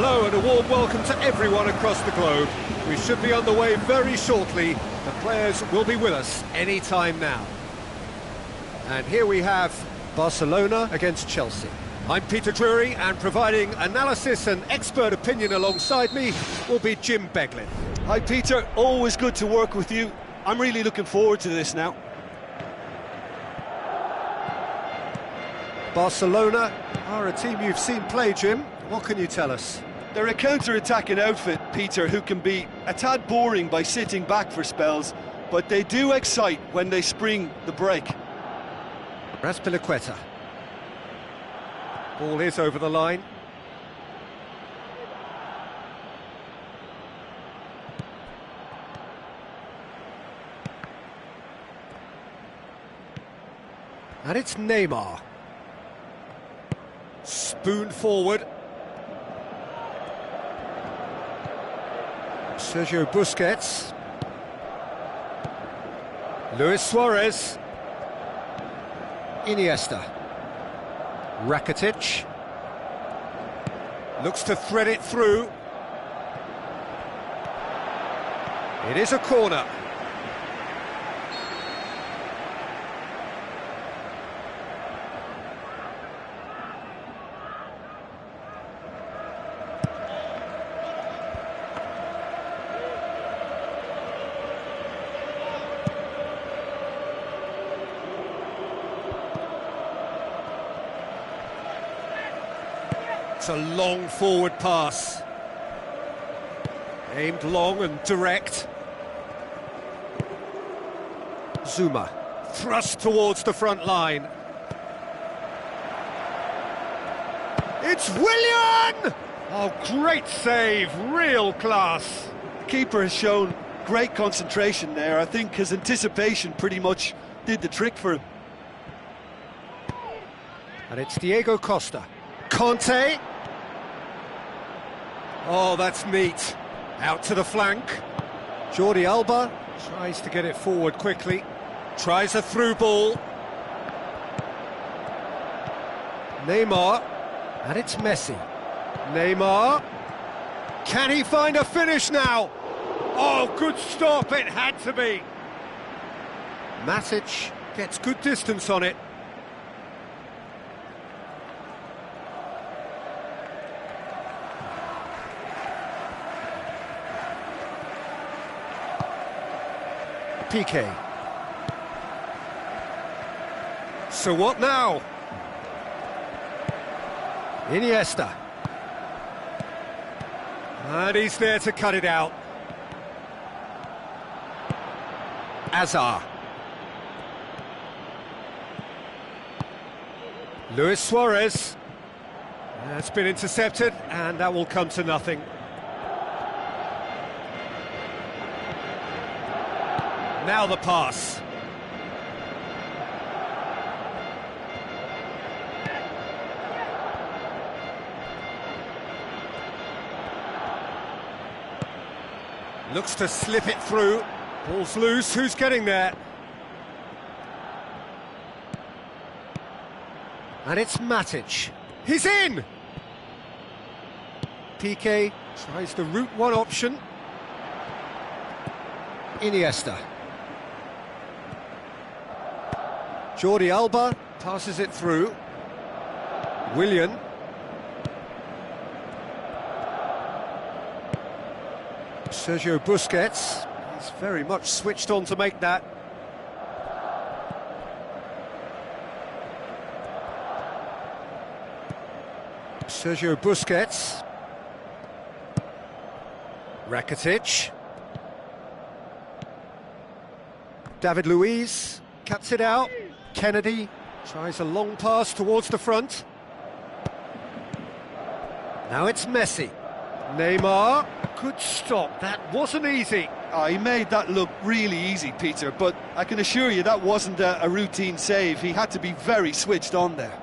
Hello and a warm welcome to everyone across the globe. We should be on the way very shortly. The players will be with us any time now. And here we have Barcelona against Chelsea. I'm Peter Drury, and providing analysis and expert opinion alongside me will be Jim Beglin. Hi Peter, always good to work with you. I'm really looking forward to this now. Barcelona are a team you've seen play, Jim. What can you tell us? They're a counter-attacking outfit, Peter, who can be a tad boring by sitting back for spells, but they do excite when they spring the break. Raspilicueta. Ball is over the line. And it's Neymar. Spoon forward. Sergio Busquets. Luis Suarez. Iniesta. Rakitic. Looks to thread it through. It is a corner. It's a long forward pass. Aimed long and direct. Zuma, thrust towards the front line. It's Willian! Oh, great save, real class. The keeper has shown great concentration there. I think his anticipation pretty much did the trick for him. And it's Diego Costa. Conte. Oh, that's neat. Out to the flank. Jordi Alba tries to get it forward quickly. Tries a through ball. Neymar. And it's Messi. Neymar. Can he find a finish now? Oh, good stop, it had to be. Matic gets good distance on it. Piqué. So what now? Iniesta. And he's there to cut it out. Azar. Luis Suarez. That's been intercepted, and that will come to nothing. Now the pass. Looks to slip it through. Ball's loose, who's getting there? And it's Matic. He's in! Piqué tries the route one option. Iniesta. Jordi Alba passes it through. Willian. Sergio Busquets. He's very much switched on to make that. Sergio Busquets. Rakitic. David Luiz cuts it out. Kennedy tries a long pass towards the front. Now it's Messi. Neymar. Good stop. That wasn't easy. Oh, he made that look really easy, Peter, but I can assure you that wasn't a routine save. He had to be very switched on there.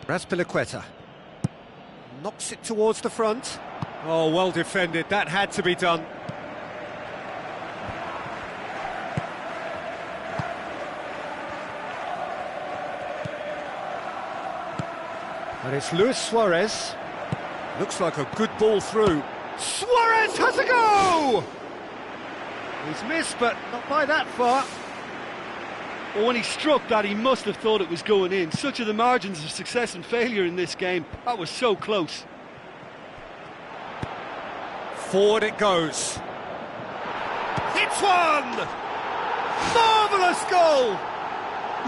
Azpilicueta knocks it towards the front. Oh, well defended. That had to be done. And it's Luis Suarez. Looks like a good ball through. Suarez has a go! He's missed, but not by that far. Well, when he struck that, he must have thought it was going in. Such are the margins of success and failure in this game. That was so close. Forward it goes. Hits one! Marvellous goal!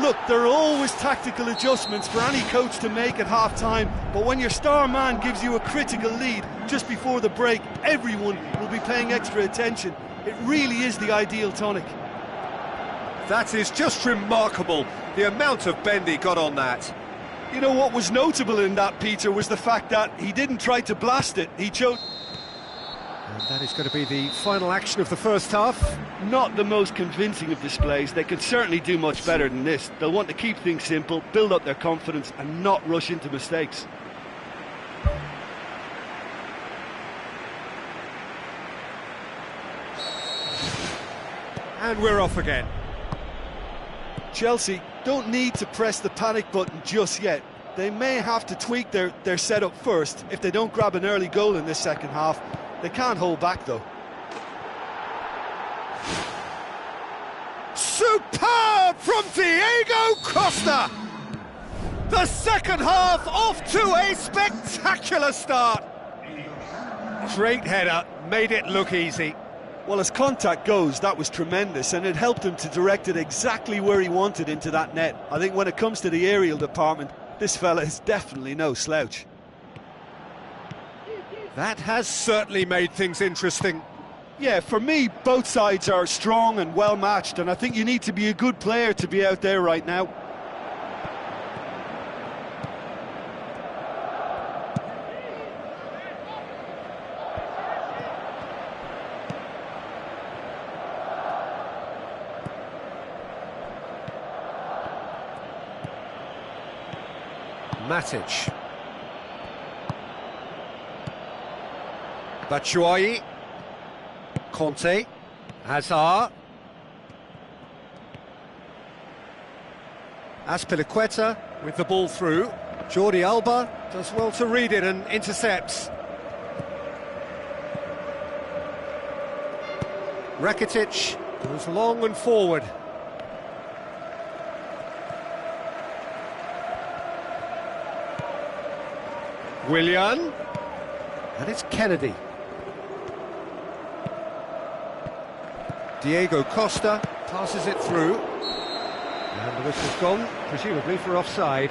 Look, there are always tactical adjustments for any coach to make at half-time, but when your star man gives you a critical lead just before the break, everyone will be paying extra attention. It really is the ideal tonic. That is just remarkable, the amount of bend he got on that. You know what was notable in that, Peter, was the fact that he didn't try to blast it. He chose... And that is going to be the final action of the first half. Not the most convincing of displays. They could certainly do much better than this. They'll want to keep things simple, build up their confidence and not rush into mistakes. And we're off again. Chelsea don't need to press the panic button just yet. They may have to tweak their setup first if they don't grab an early goal in this second half. They can't hold back though. Superb from Diego Costa! The second half off to a spectacular start. Great header, made it look easy. Well, as contact goes, that was tremendous, and it helped him to direct it exactly where he wanted into that net. I think when it comes to the aerial department, this fella is definitely no slouch. That has certainly made things interesting. Yeah, for me, both sides are strong and well matched, and I think you need to be a good player to be out there right now. Matic. Batshuayi. Conte. Hazard. Azpilicueta with the ball through. Jordi Alba does well to read it and intercepts. Rakitic goes long and forward. Willian, and it's Kennedy. Diego Costa passes it through, and the whistle's gone, presumably for offside.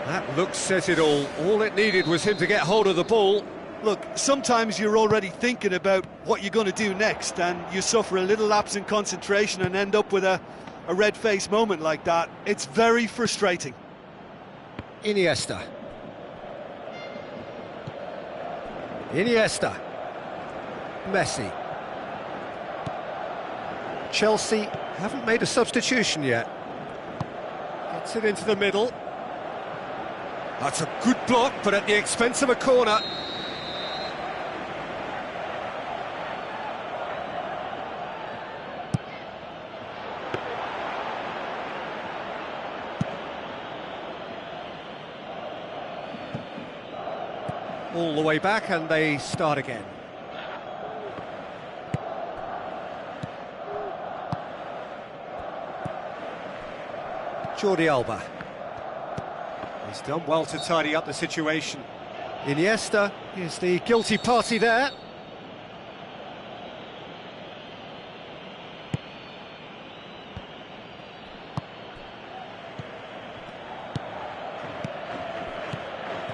That look says it all. All it needed was him to get hold of the ball. Look, sometimes you're already thinking about what you're going to do next, and you suffer a little lapse in concentration and end up with a red-faced moment like that. It's very frustrating. Iniesta. Messi. Chelsea haven't made a substitution yet. Gets it into the middle. That's a good block, but at the expense of a corner. All the way back, and they start again. Jordi Alba. He's done well to tidy up the situation. Iniesta is the guilty party there.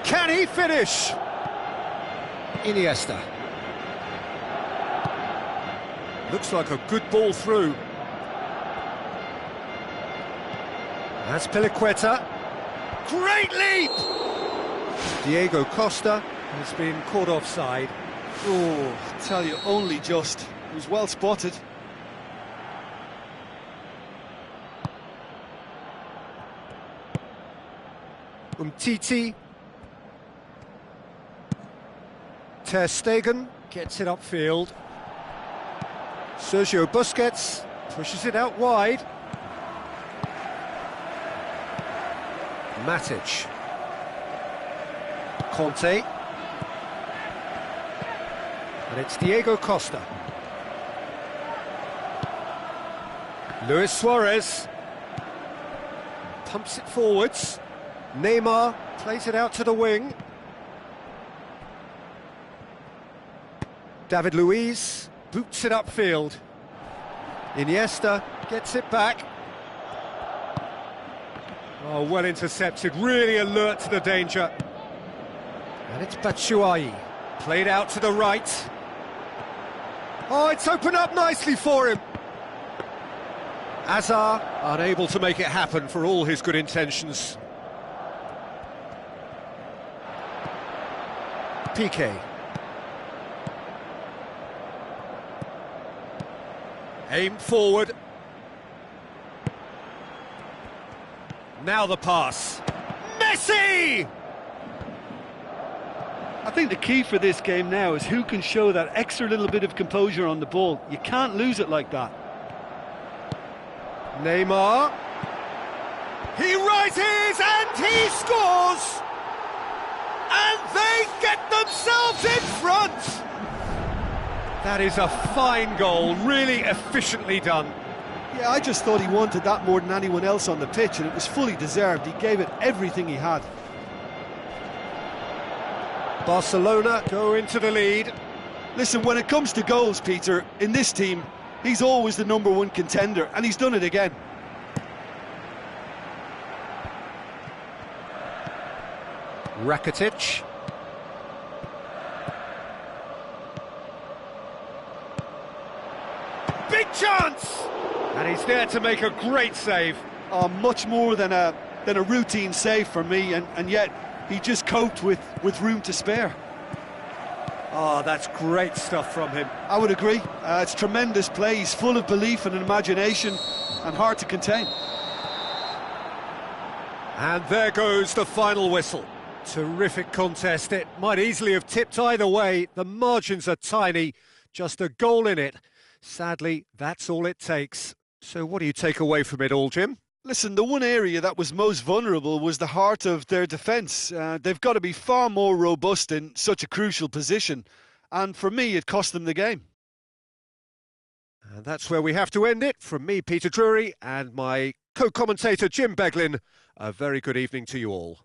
Can he finish? Iniesta. Looks like a good ball through. Azpilicueta. Great leap! Diego Costa has been caught offside. Oh, I tell you, only just. It was well spotted. Umtiti. Ter Stegen gets it upfield. Sergio Busquets pushes it out wide. Matic. Conte. And it's Diego Costa. Luis Suarez. Pumps it forwards. Neymar plays it out to the wing. David Luiz boots it upfield. Iniesta gets it back. Oh, well intercepted, really alert to the danger. And it's Batshuayi, played out to the right. Oh, it's opened up nicely for him. Hazard unable to make it happen for all his good intentions. Piqué. Aimed forward. Now the pass. Messi! I think the key for this game now is who can show that extra little bit of composure on the ball. You can't lose it like that. Neymar. He rises and he scores! And they get themselves in front! That is a fine goal, really efficiently done. Yeah, I just thought he wanted that more than anyone else on the pitch, and it was fully deserved. He gave it everything he had. Barcelona go into the lead. Listen, when it comes to goals, Peter, in this team, he's always the #1 contender, and he's done it again. Rakitic. Big chance! And he's there to make a great save. Oh, much more than a routine save for me, and yet he just coped with room to spare. Oh, that's great stuff from him. I would agree. It's tremendous play. He's full of belief and imagination and hard to contain. And there goes the final whistle. Terrific contest. It might easily have tipped either way. The margins are tiny, just a goal in it. Sadly, that's all it takes. So what do you take away from it all, Jim? Listen, the one area that was most vulnerable was the heart of their defence. They've got to be far more robust in such a crucial position. And for me, it cost them the game. And that's where we have to end it. From me, Peter Drury, and my co-commentator, Jim Beglin, a very good evening to you all.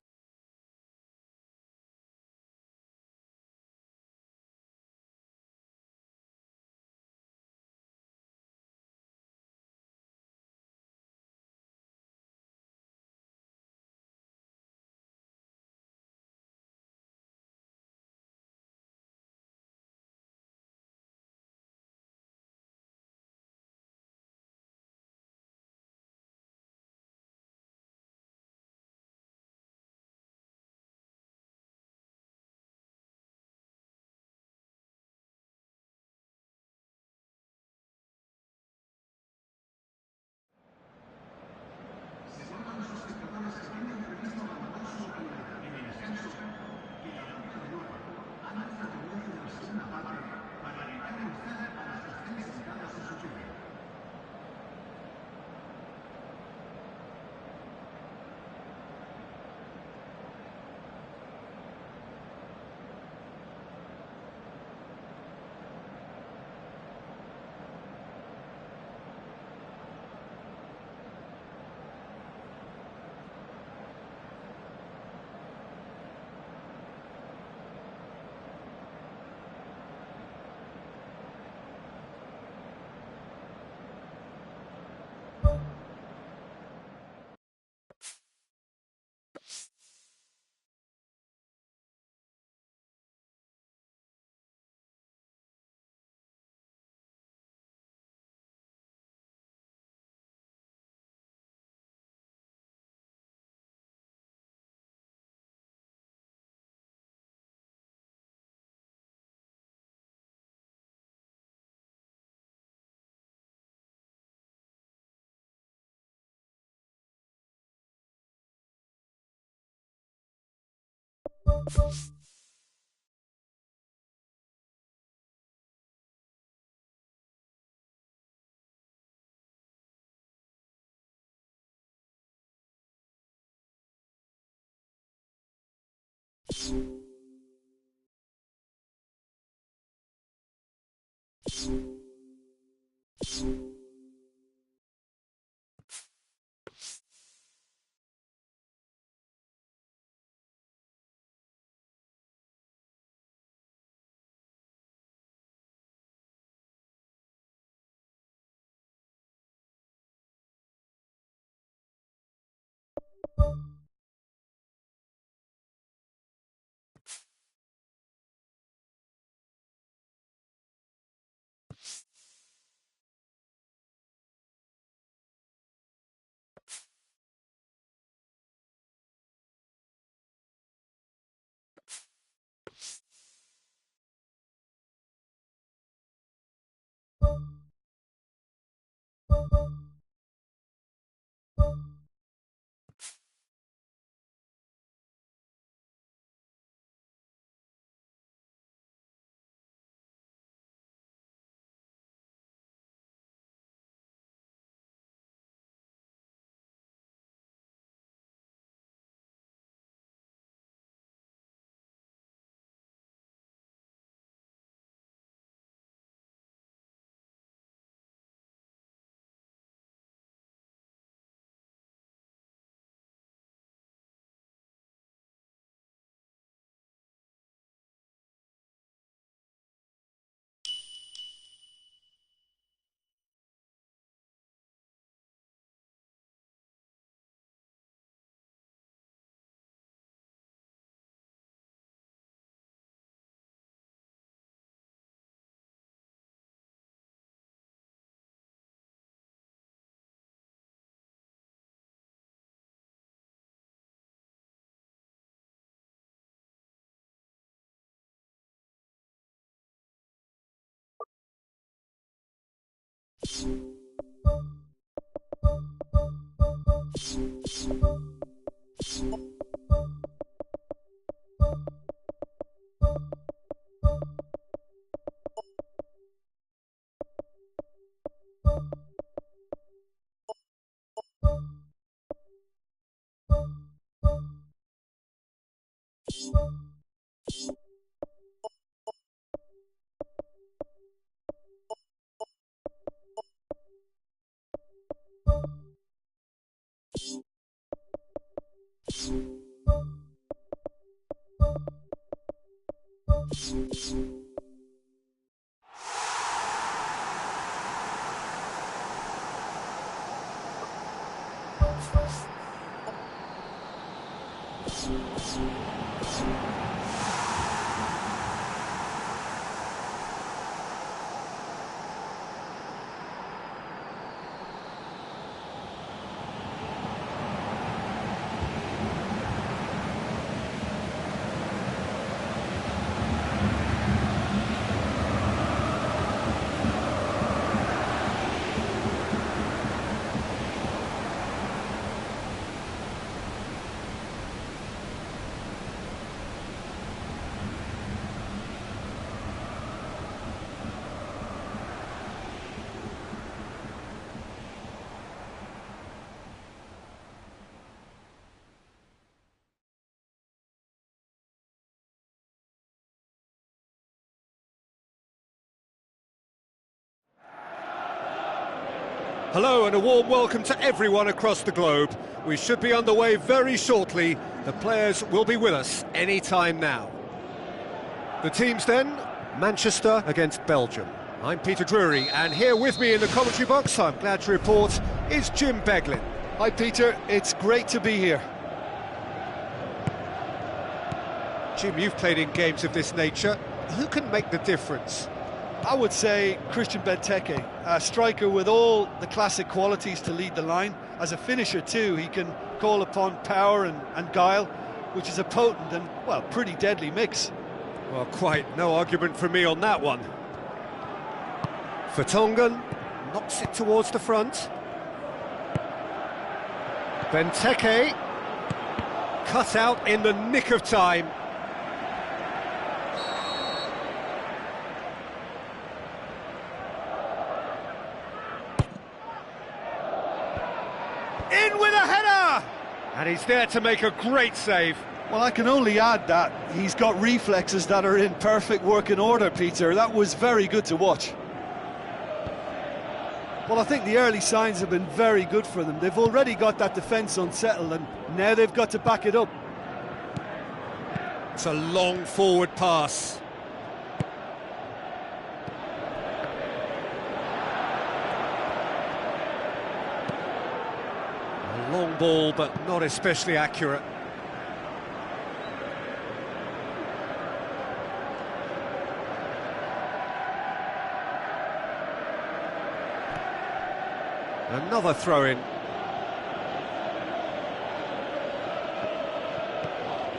Hello and a warm welcome to everyone across the globe. We should be underway very shortly. The players will be with us any time now. The teams then, Manchester against Belgium. I'm Peter Drury, and here with me in the commentary box, I'm glad to report, is Jim Beglin. Hi Peter, it's great to be here. Jim, you've played in games of this nature. Who can make the difference? I would say Christian Benteke, a striker with all the classic qualities to lead the line. As a finisher too, he can call upon power and guile, which is a potent and, well, pretty deadly mix. Well, quite no argument from me on that one. Vertonghen knocks it towards the front. Benteke cut out in the nick of time. In with a header! And he's there to make a great save. Well, I can only add that he's got reflexes that are in perfect working order, Peter. That was very good to watch. Well, I think the early signs have been very good for them. They've already got that defence unsettled, and now they've got to back it up. It's a long forward pass. A long ball, but not especially accurate. Another throw-in.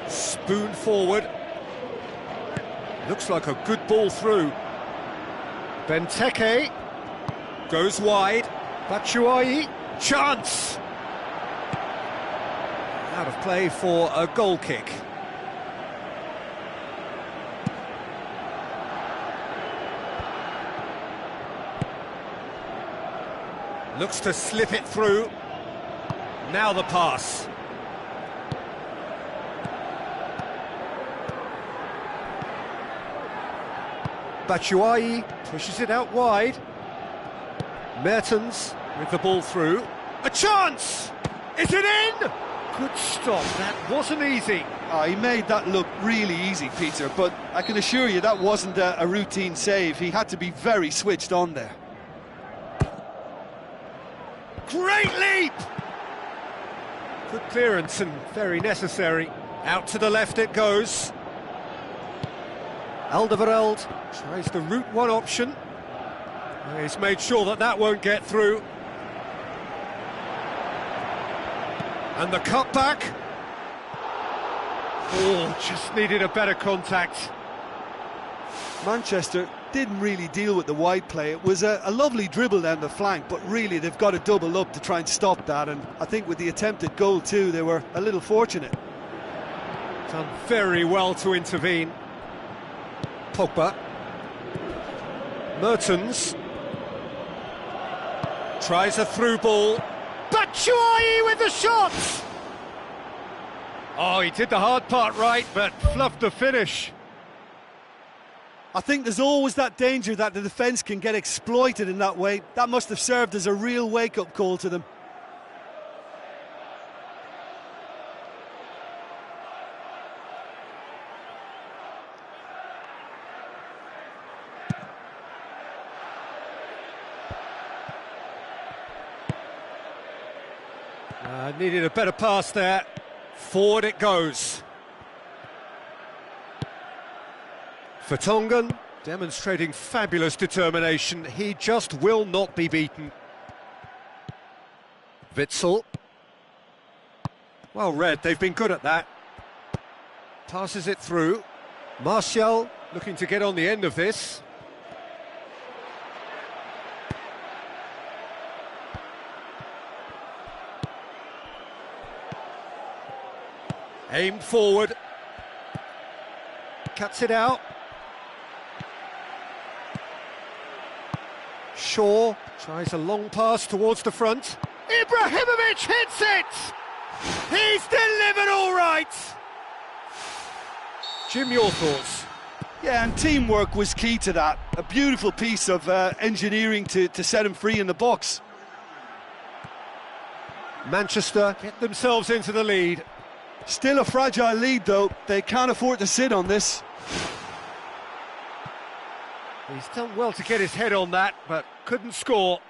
Spoon forward. Looks like a good ball through. Benteke goes wide. Batshuayi, chance! Out of play for a goal kick. Looks to slip it through. Now the pass. Batshuayi pushes it out wide. Mertens with the ball through. A chance! Is it in? Good stop, that wasn't easy. He made that look really easy, Peter, but I can assure you that wasn't a routine save. He had to be very switched on there. Great leap! Good clearance and very necessary. Out to the left it goes. Alderweireld tries the route one option. He's made sure that that won't get through. And the cutback. Oh, just needed a better contact. Manchester didn't really deal with the wide play. It was a lovely dribble down the flank, but really they've got to double up to try and stop that, and I think with the attempted goal too, they were a little fortunate. Done very well to intervene. Pogba. Mertens. Tries a through ball. Batshuayi with the shot! Oh, he did the hard part right, but fluffed the finish. I think there's always that danger that the defence can get exploited in that way. That must have served as a real wake-up call to them. Needed a better pass there. Forward it goes. Vertonghen demonstrating fabulous determination. He just will not be beaten. Witsel. Well read, they've been good at that. Passes it through. Martial looking to get on the end of this. Aimed forward. Cuts it out. Shaw tries a long pass towards the front. Ibrahimovic hits it! He's delivered all right! Jim, your thoughts? Yeah, and teamwork was key to that. A beautiful piece of engineering to set him free in the box. Manchester get themselves into the lead. Still a fragile lead, though. They can't afford to sit on this. He's done well to get his head on that, but couldn't score.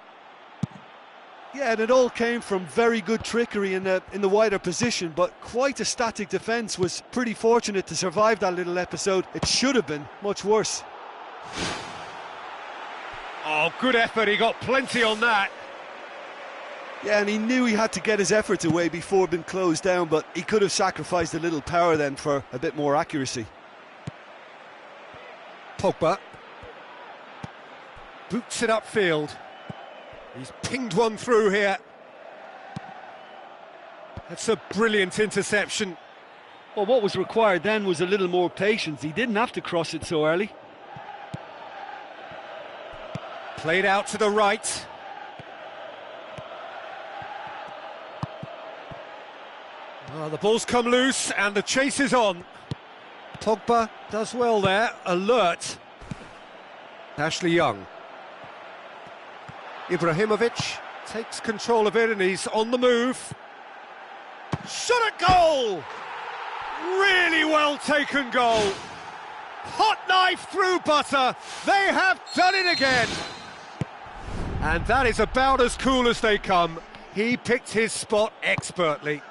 Yeah, and it all came from very good trickery in the wider position, but quite a static defence. Was pretty fortunate to survive that little episode. It should have been much worse. Oh, good effort, he got plenty on that. Yeah, and he knew he had to get his efforts away before being closed down, but he could have sacrificed a little power then for a bit more accuracy. Pogba boots it upfield. He's pinged one through here. That's a brilliant interception. Well, what was required then was a little more patience. He didn't have to cross it so early. Played out to the right. Oh, the ball's come loose and the chase is on. Pogba does well there, alert. Ashley Young. Ibrahimovic takes control of it and he's on the move. Shot at goal! Really well taken goal. Hot knife through butter. They have done it again. And that is about as cool as they come. He picked his spot expertly.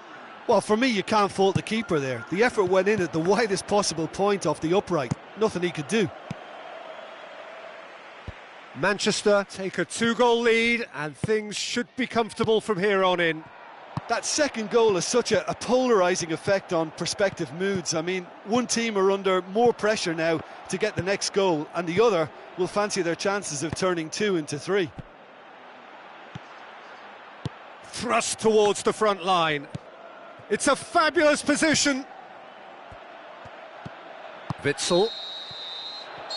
Well, for me, you can't fault the keeper there. The effort went in at the widest possible point off the upright. Nothing he could do. Manchester take a 2-goal lead and things should be comfortable from here on in. That second goal has such a polarising effect on prospective moods. I mean, one team are under more pressure now to get the next goal, and the other will fancy their chances of turning 2 into 3. Thrust towards the front line. It's a fabulous position. Witsel.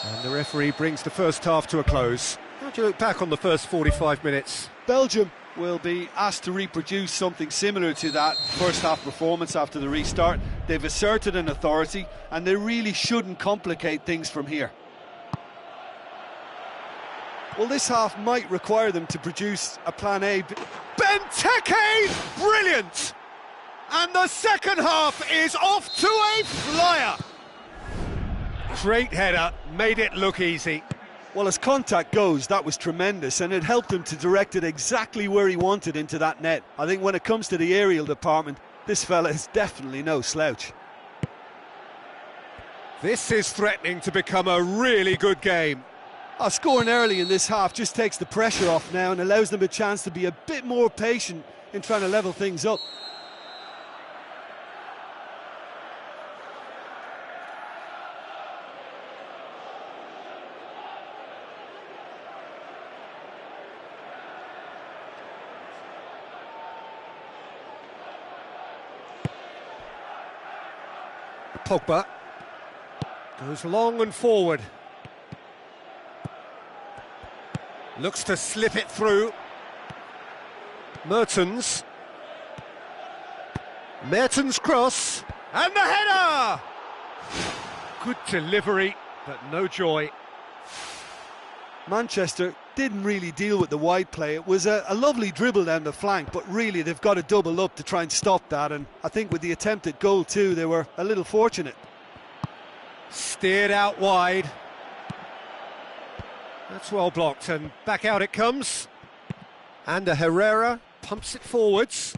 And the referee brings the first half to a close. How do you look back on the first 45 minutes? Belgium will be asked to reproduce something similar to that first half performance after the restart. They've asserted an authority and they really shouldn't complicate things from here. Well, this half might require them to produce a plan A. Benteke! Brilliant! And the second half is off to a flyer. Great header, made it look easy. Well, as contact goes, that was tremendous, and it helped him to direct it exactly where he wanted into that net. I think when it comes to the aerial department, this fella is definitely no slouch. This is threatening to become a really good game. Scoring early in this half just takes the pressure off now and allows them a chance to be a bit more patient in trying to level things up. Pogba goes long and forward. Looks to slip it through. Mertens cross, and the header! Good delivery, but no joy. Manchester didn't really deal with the wide play. It was a lovely dribble down the flank, but really they've got to double up to try and stop that, and I think with the attempted goal too, they were a little fortunate. Steered out wide. That's well blocked, and back out it comes. And Herrera pumps it forwards.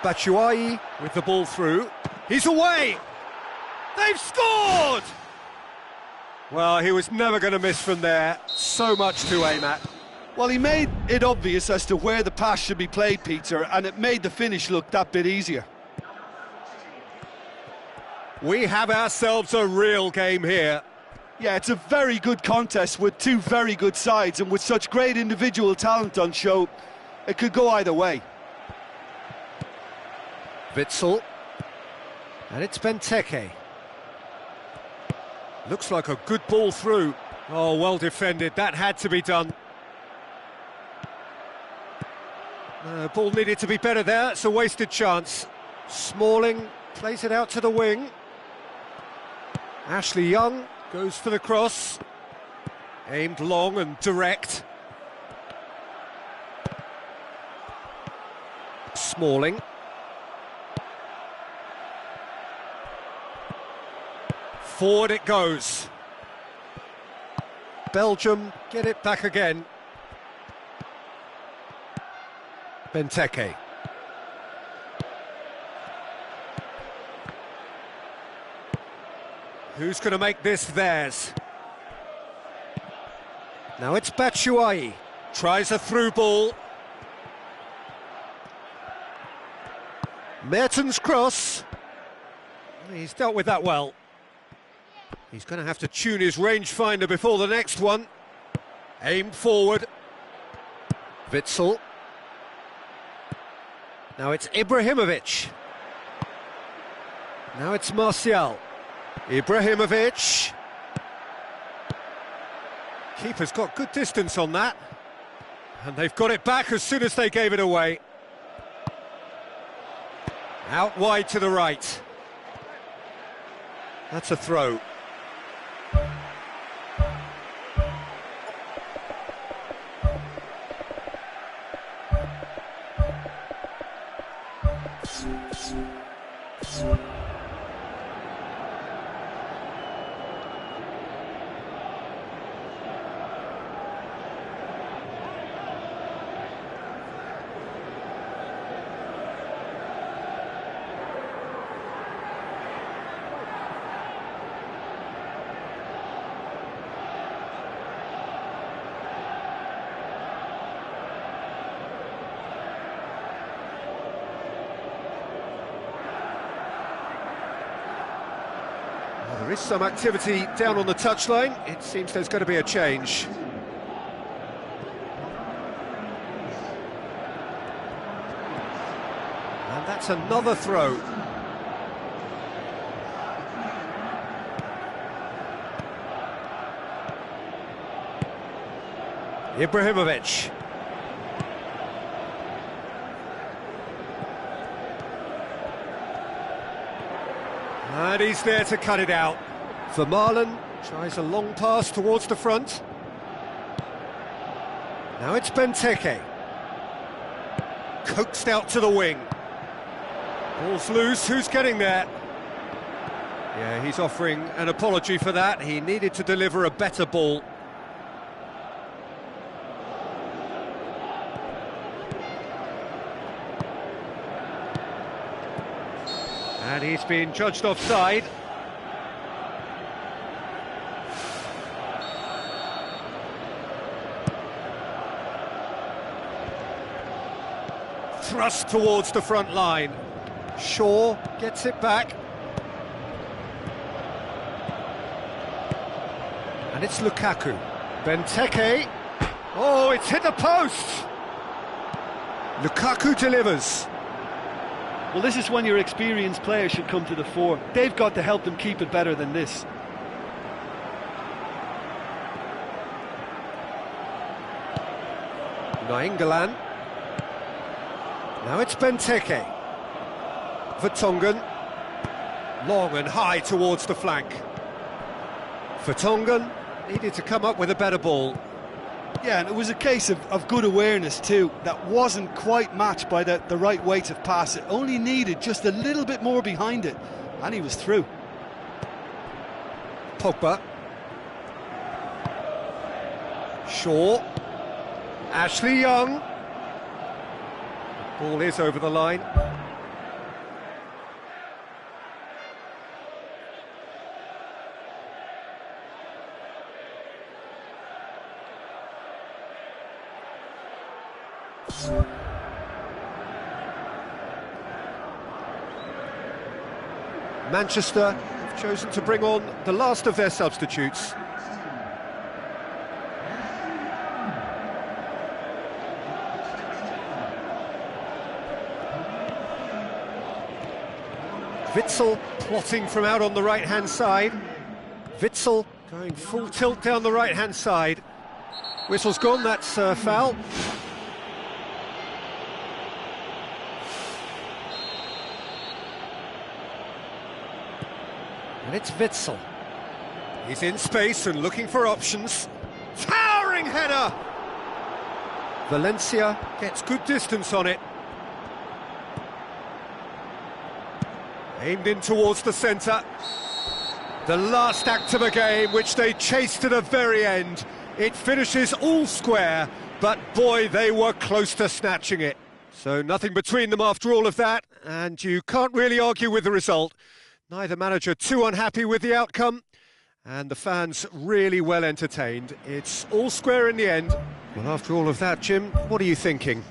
Batshuayi with the ball through. He's away! They've scored! Well, he was never going to miss from there. So much to aim at. Well, he made it obvious as to where the pass should be played, Peter, and it made the finish look that bit easier. We have ourselves a real game here. Yeah, it's a very good contest with two very good sides, and with such great individual talent on show, it could go either way. Witsel. And it's Benteke. Looks like a good ball through. Oh, well defended. That had to be done. Ball needed to be better there. It's a wasted chance. Smalling plays it out to the wing. Ashley Young goes for the cross. Aimed long and direct. Smalling. Forward it goes. Belgium get it back again. Benteke. Who's going to make this theirs? Now it's Batshuayi. Tries a through ball. Mertens cross. He's dealt with that well. He's going to have to tune his rangefinder before the next one. Aimed forward. Witsel. Now it's Ibrahimovic. Now it's Martial. Ibrahimovic. Keeper's got good distance on that. And they've got it back as soon as they gave it away. Out wide to the right. That's a throw. There is some activity down on the touchline. It seems there's going to be a change. And that's another throw. Ibrahimovic. And he's there to cut it out. Vermaelen tries a long pass towards the front. Now it's Benteke. Coaxed out to the wing. Ball's loose, who's getting there? Yeah, he's offering an apology for that. He needed to deliver a better ball. And he's been judged offside. Thrust towards the front line. Shaw gets it back. And it's Lukaku. Benteke. Oh, it's hit the post! Lukaku delivers. Well, this is when your experienced players should come to the fore. They've got to help them keep it better than this. Nainggolan. Now it's Benteke. Vertonghen. Long and high towards the flank. Vertonghen needed to come up with a better ball. Yeah, and it was a case of good awareness too. That wasn't quite matched by the right weight of pass. It only needed just a little bit more behind it, and he was through. Pogba. Shaw. Ashley Young. Ball is over the line. Manchester have chosen to bring on the last of their substitutes. Witsel plotting from out on the right-hand side. Witsel going full tilt down the right-hand side. Whistle's gone, that's foul. And it's Witsel. He's in space and looking for options. Towering header! Valencia gets good distance on it. Aimed in towards the centre. The last act of a game, which they chased to the very end. It finishes all square, but boy, they were close to snatching it. So nothing between them after all of that, and you can't really argue with the result. Neither manager too unhappy with the outcome, and the fans really well entertained. It's all square in the end. Well, after all of that, Jim, what are you thinking?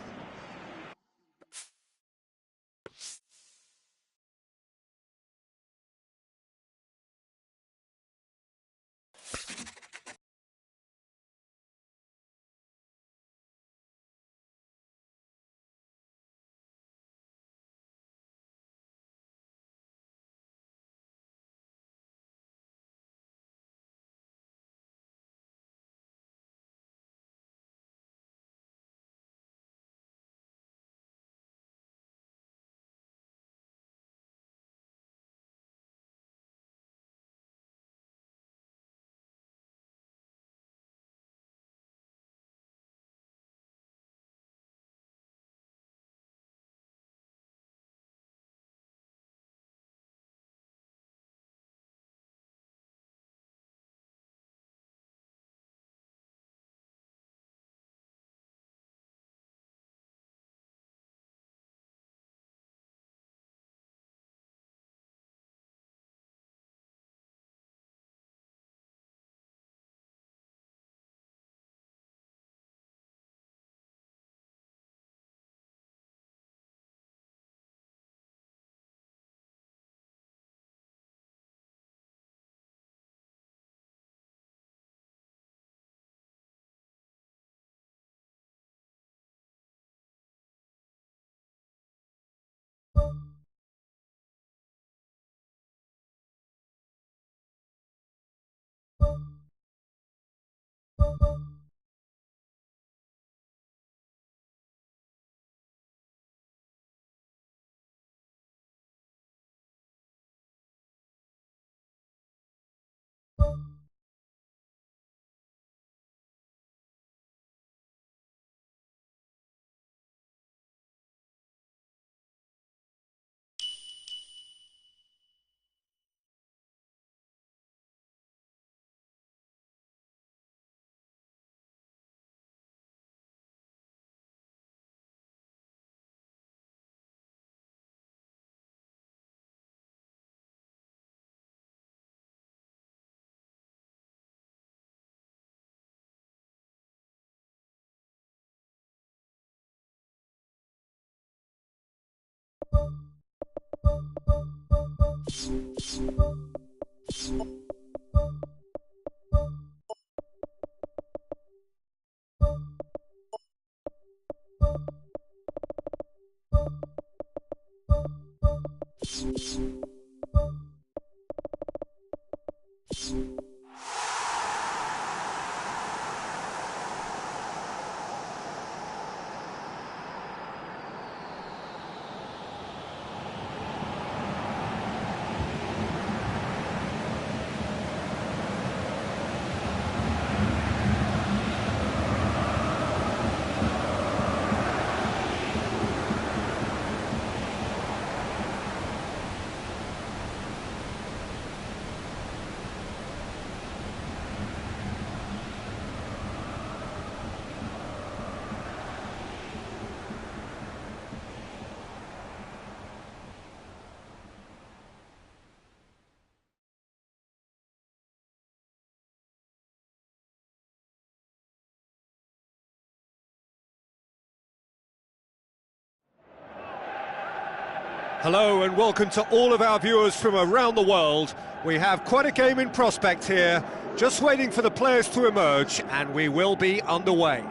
Hello and welcome to all of our viewers from around the world. We have quite a game in prospect here, just waiting for the players to emerge, and we will be underway.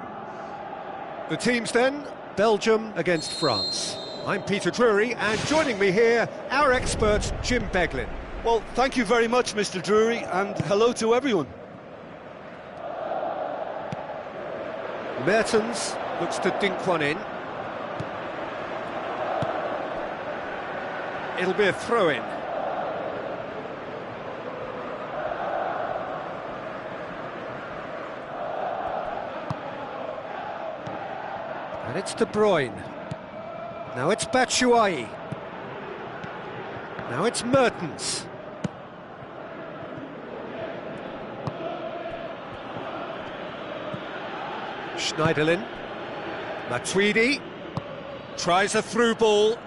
The teams then, Belgium against France. I'm Peter Drury, and joining me here, our expert Jim Beglin. Well, thank you very much, Mr. Drury, and hello to everyone. Mertens looks to dink one in. It'll be a throw-in. And it's De Bruyne. Now it's Batshuayi. Now it's Mertens. Schneiderlin. Matuidi tries a through ball.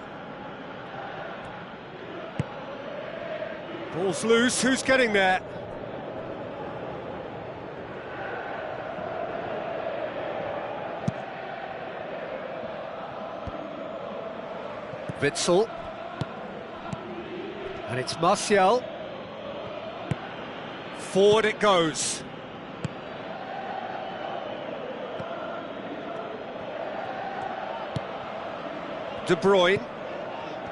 Ball's loose, who's getting there? Witsel. And it's Martial. Forward it goes. De Bruyne.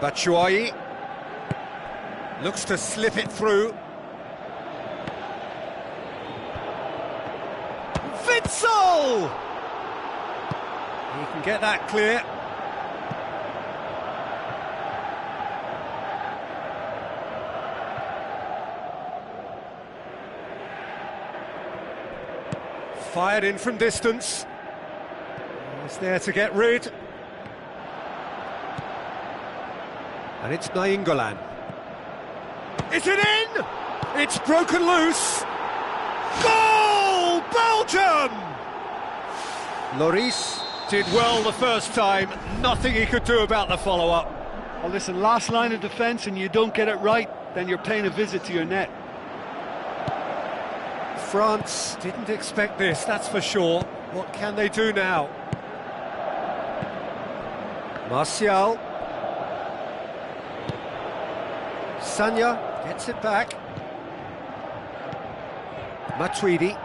Batshuayi. Looks to slip it through. Witsel! He can get that clear. Fired in from distance. He's there to get rid. And it's Nainggolan. Is it in? It's broken loose. Goal! Belgium! Lloris did well the first time. Nothing he could do about the follow-up. Well, listen, last line of defence and you don't get it right, then you're paying a visit to your net. France didn't expect this, that's for sure. What can they do now? Martial. Sanya gets it back. Matuidi.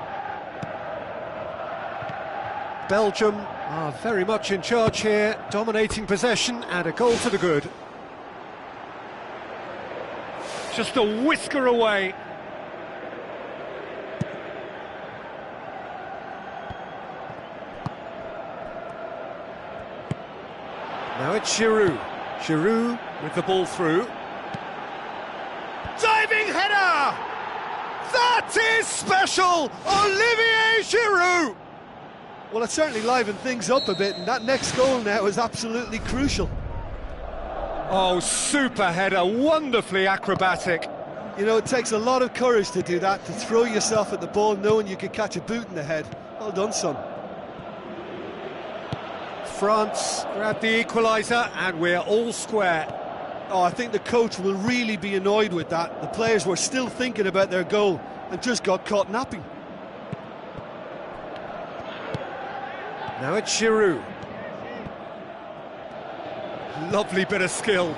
Belgium are very much in charge here, dominating possession and a goal to the good. Just a whisker away. Now it's Giroud. Giroud with the ball through. Diving header! That is special! Olivier Giroud! Well, it certainly livened things up a bit, and that next goal now is absolutely crucial. Oh, super header, wonderfully acrobatic. You know, it takes a lot of courage to do that, to throw yourself at the ball knowing you could catch a boot in the head. Well done, son. France grabbed the equaliser, and we're all square. Oh, I think the coach will really be annoyed with that. The players were still thinking about their goal and just got caught napping. Now it's Giroud. Lovely bit of skill.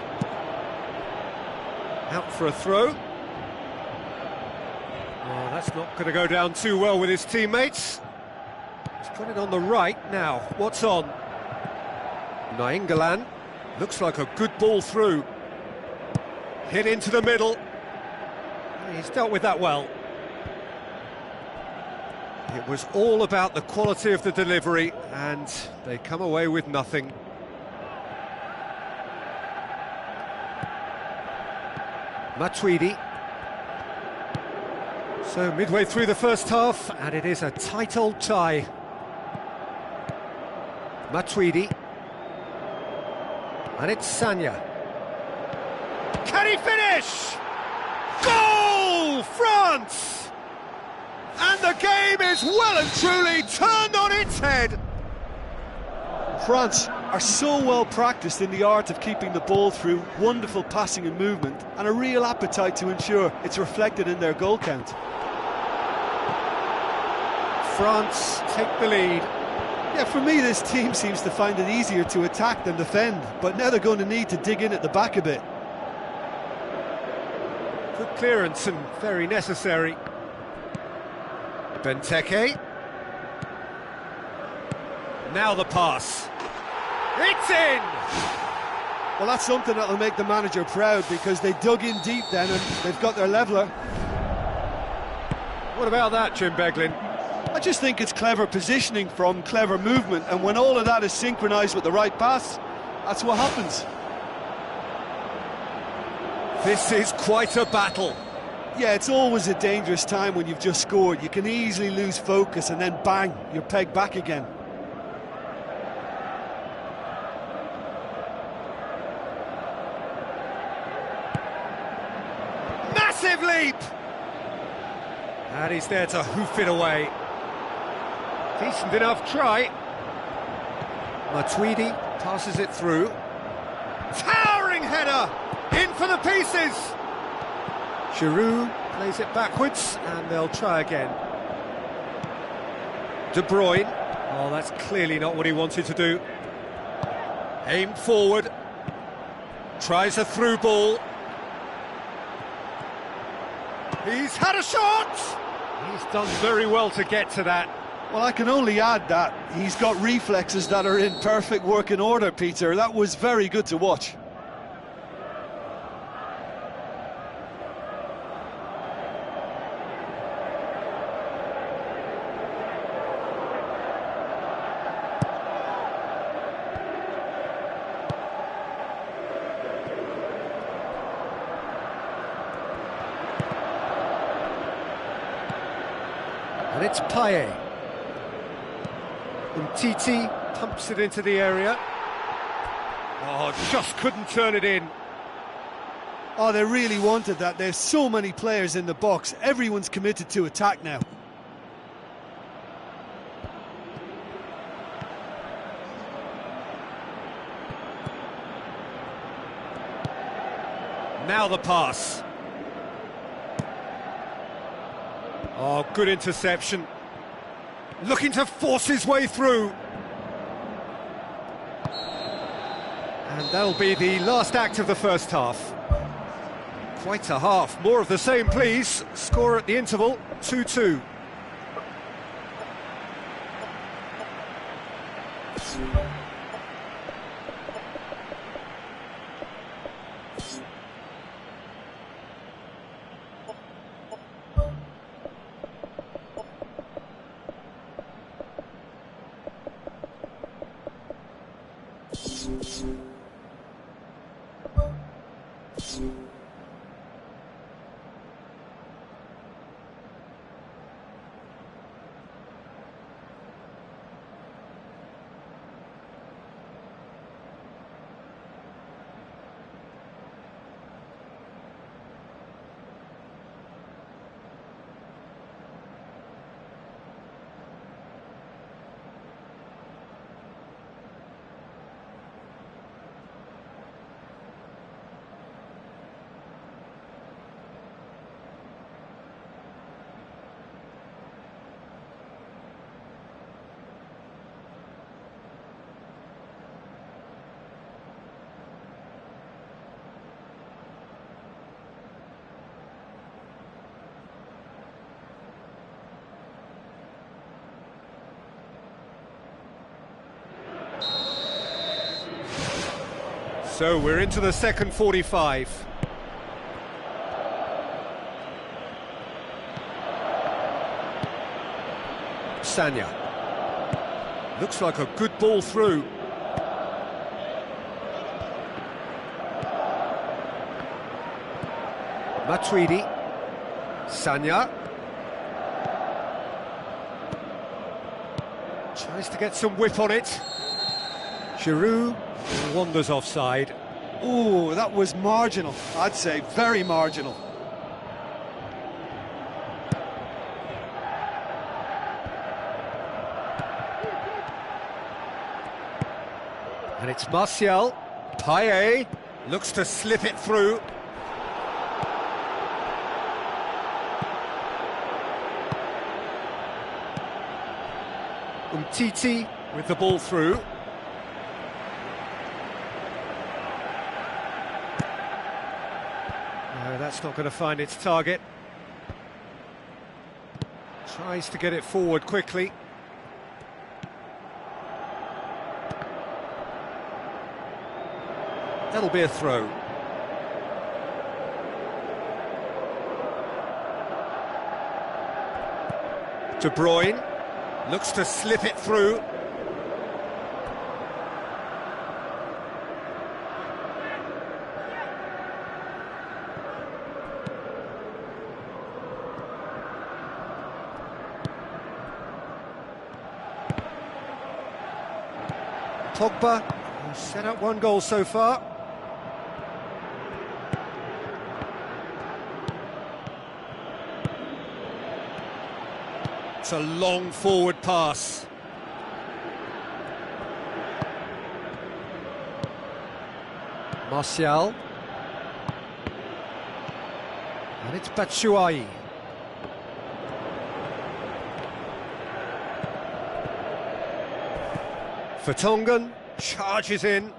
Out for a throw. Oh, that's not going to go down too well with his teammates. He's got it on the right now. What's on? Nainggolan. Looks like a good ball through. Hit into the middle. He's dealt with that well. It was all about the quality of the delivery, and they come away with nothing. Matuidi. So midway through the first half, and it is a tight old tie. Matuidi. And it's Sanya. Can he finish? Goal! France! And the game is well and truly turned on its head. France are so well practiced in the art of keeping the ball through wonderful passing and movement, and a real appetite to ensure it's reflected in their goal count. France take the lead. Yeah, for me this team seems to find it easier to attack than defend, but now they're going to need to dig in at the back a bit. Good clearance and very necessary. Benteke. Now the pass. It's in! Well, that's something that'll make the manager proud, because they dug in deep then and they've got their leveller. What about that, Jim Beglin? I just think it's clever positioning from clever movement, and when all of that is synchronised with the right pass, that's what happens. This is quite a battle. Yeah, it's always a dangerous time when you've just scored. You can easily lose focus and then bang, you're pegged back again. Massive leap! And he's there to hoof it away. Decent enough try. Matuidi passes it through. Towering header! In for the pieces! Giroud plays it backwards, and they'll try again. De Bruyne. Oh, that's clearly not what he wanted to do. Aimed forward. Tries a through ball. He's had a shot! He's done very well to get to that. Well, I can only add that he's got reflexes that are in perfect working order, Peter. That was very good to watch. And it's Payet. Titi pumps it into the area. Oh, just couldn't turn it in. Oh, they really wanted that. There's so many players in the box. Everyone's committed to attack now. Now the pass. Oh, good interception. Looking to force his way through. And that'll be the last act of the first half. Quite a half. More of the same, please. Score at the interval, 2-2. So we're into the second 45. Sagna. Looks like a good ball through. Matuidi. Sagna. Tries to get some whip on it. Giroud wanders offside. Oh, that was marginal. I'd say very marginal. And it's Martial. Payet looks to slip it through. Umtiti with the ball through. No, that's not going to find its target. Tries to get it forward quickly. That'll be a throw. De Bruyne looks to slip it through. Pogba, who's set up one goal so far. It's a long forward pass. Martial. And it's Batshuayi. Vertonghen charges in.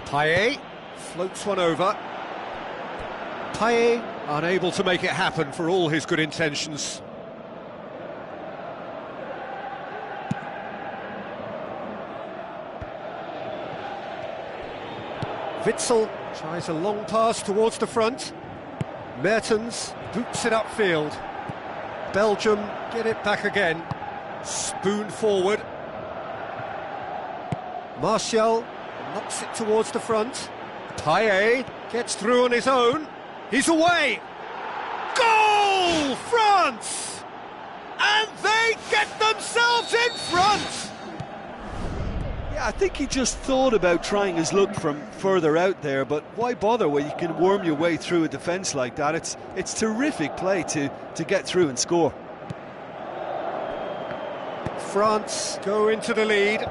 Payet floats one over. Payet unable to make it happen for all his good intentions. Witsel tries a long pass towards the front. Mertens boots it upfield. Belgium get it back again. Spoon forward. Martial knocks it towards the front. Payet gets through on his own. He's away! Goal! France! And they get themselves in front! Yeah, I think he just thought about trying his luck from further out there, but why bother when you can worm your way through a defence like that? It's terrific play to get through and score. France go into the lead.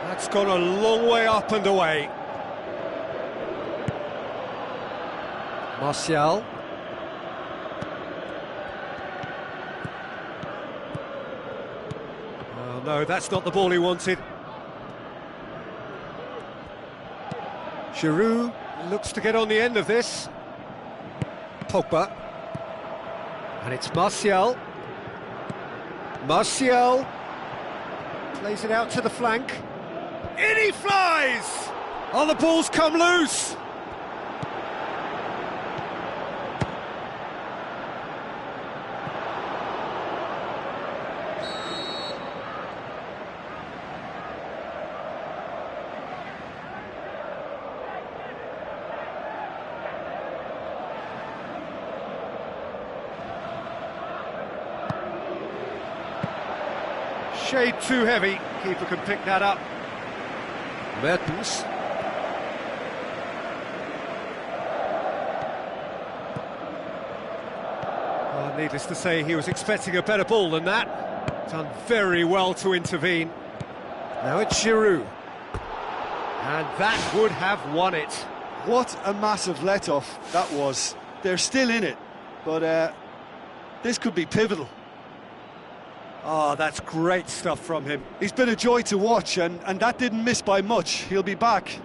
That's gone a long way up and away. Martial. Oh no, that's not the ball he wanted. Giroud looks to get on the end of this. Pogba. And it's Martial. Martial plays it out to the flank. In he flies! Oh, the ball's come loose! Shade too heavy, keeper can pick that up. Mertens. Well, needless to say, he was expecting a better ball than that. Done very well to intervene. Now it's Giroud. And that would have won it. What a massive let-off that was. They're still in it, but this could be pivotal. Oh, that's great stuff from him. He's been a joy to watch, and that didn't miss by much. He'll be back.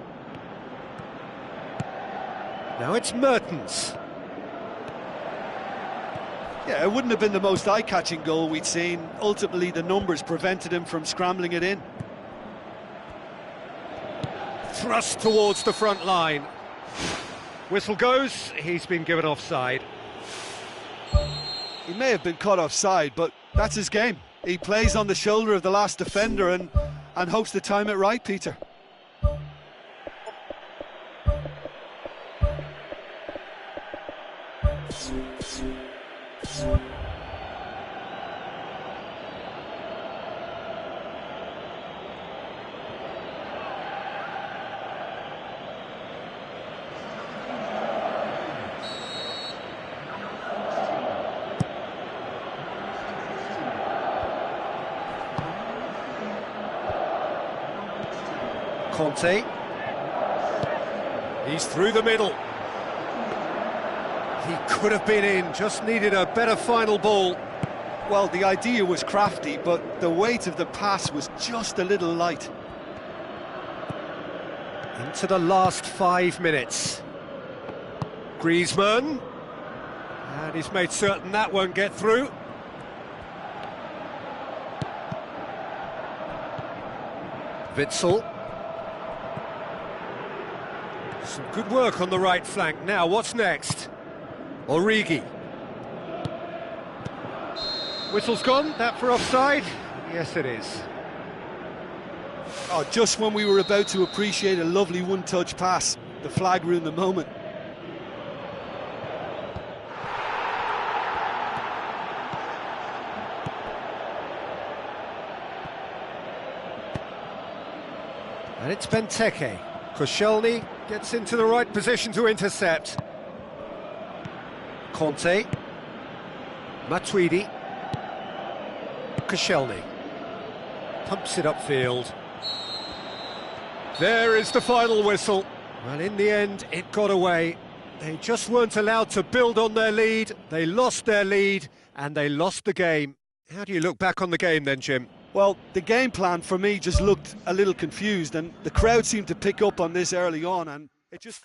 Now it's Mertens. Yeah, it wouldn't have been the most eye-catching goal we'd seen. Ultimately, the numbers prevented him from scrambling it in. Thrust towards the front line. Whistle goes, he's been given offside. He may have been caught offside, but that's his game. He plays on the shoulder of the last defender and hopes to time it right, Peter. Conte. He's through the middle. He could have been in, just needed a better final ball. Well, the idea was crafty, but the weight of the pass was just a little light. Into the last 5 minutes. Griezmann. And he's made certain that won't get through. Witsel. Some good work on the right flank. Now, what's next? Origi. Whistle's gone. That for offside? Yes, it is. Oh, just when we were about to appreciate a lovely one-touch pass, the flag ruined the moment. And it's Benteke. Koscielny gets into the right position to intercept. Conte. Matuidi. Koscielny. Pumps it upfield. There is the final whistle. Well, in the end, it got away. They just weren't allowed to build on their lead. They lost their lead, and they lost the game. How do you look back on the game then, Jim? Well, the game plan for me just looked a little confused, and the crowd seemed to pick up on this early on, and it just...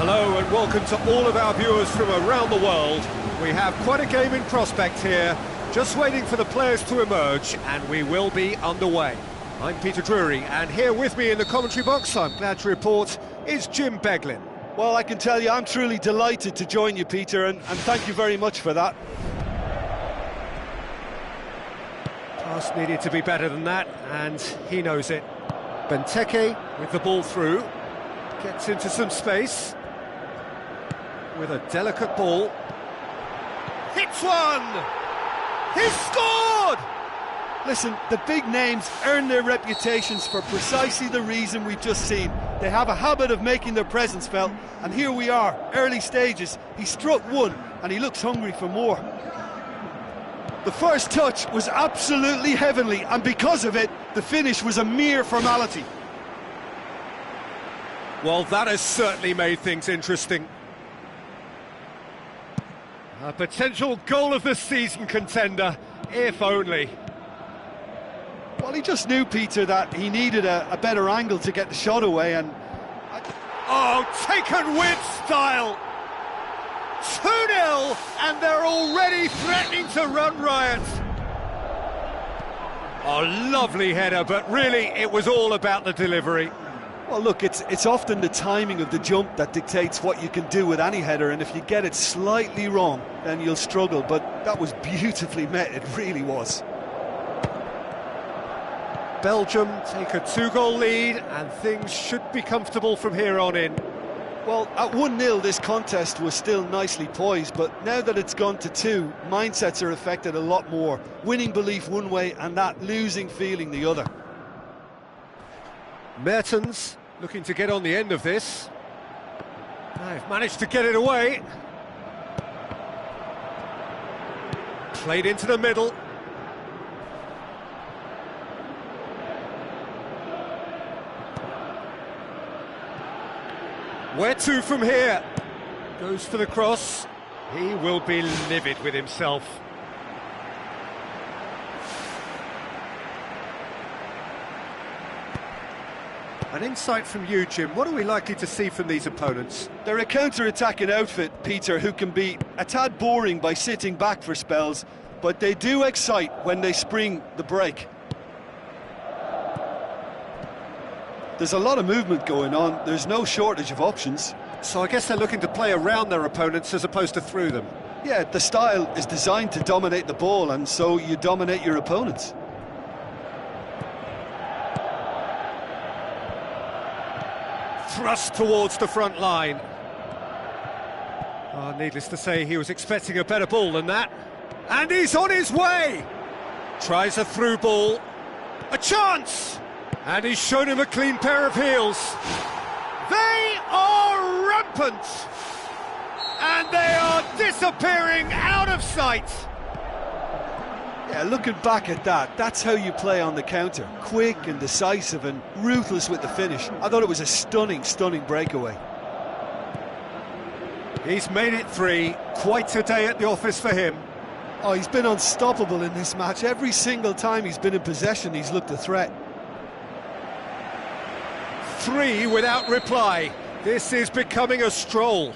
Hello and welcome to all of our viewers from around the world. We have quite a game in prospect here, just waiting for the players to emerge, and we will be underway. I'm Peter Drury, and here with me in the commentary box, I'm glad to report, is Jim Beglin. Well, I can tell you, I'm truly delighted to join you, Peter, and thank you very much for that. Pass needed to be better than that, and he knows it. Benteke with the ball through, gets into some space with a delicate ball. Hits one! He's scored! Listen, the big names earn their reputations for precisely the reason we've just seen. They have a habit of making their presence felt, and here we are, early stages. He struck one, and he looks hungry for more. The first touch was absolutely heavenly, and because of it, the finish was a mere formality. Well, that has certainly made things interesting. A potential goal of the season contender, if only. Well, he just knew, Peter, that he needed a better angle to get the shot away, and... Oh, taken with style! 2-0, and they're already threatening to run riot. Oh, lovely header, but really, it was all about the delivery. Well, look, it's often the timing of the jump that dictates what you can do with any header, and if you get it slightly wrong, then you'll struggle, but that was beautifully met, it really was. Belgium take a 2-goal lead, and things should be comfortable from here on in. Well, at 1-0 this contest was still nicely poised, but now that it's gone to 2, mindsets are affected a lot more. Winning belief one way and that losing feeling the other. Mertens looking to get on the end of this. They've managed to get it away. Played into the middle. Where to from here? Goes for the cross. He will be livid with himself. An insight from you, Jim. What are we likely to see from these opponents? They're a counter-attacking outfit, Peter, who can be a tad boring by sitting back for spells, but they do excite when they spring the break. There's a lot of movement going on, there's no shortage of options. So I guess they're looking to play around their opponents as opposed to through them. Yeah, the style is designed to dominate the ball, and so you dominate your opponents. Thrust towards the front line. Oh, needless to say, he was expecting a better ball than that. And he's on his way! Tries a through ball. A chance! And he's shown him a clean pair of heels. They are rampant! And they are disappearing out of sight! Yeah, looking back at that, that's how you play on the counter. Quick and decisive and ruthless with the finish. I thought it was a stunning, stunning breakaway. He's made it 3. Quite a day at the office for him. Oh, he's been unstoppable in this match. Every single time he's been in possession, he's looked a threat. 3 without reply. This is becoming a stroll.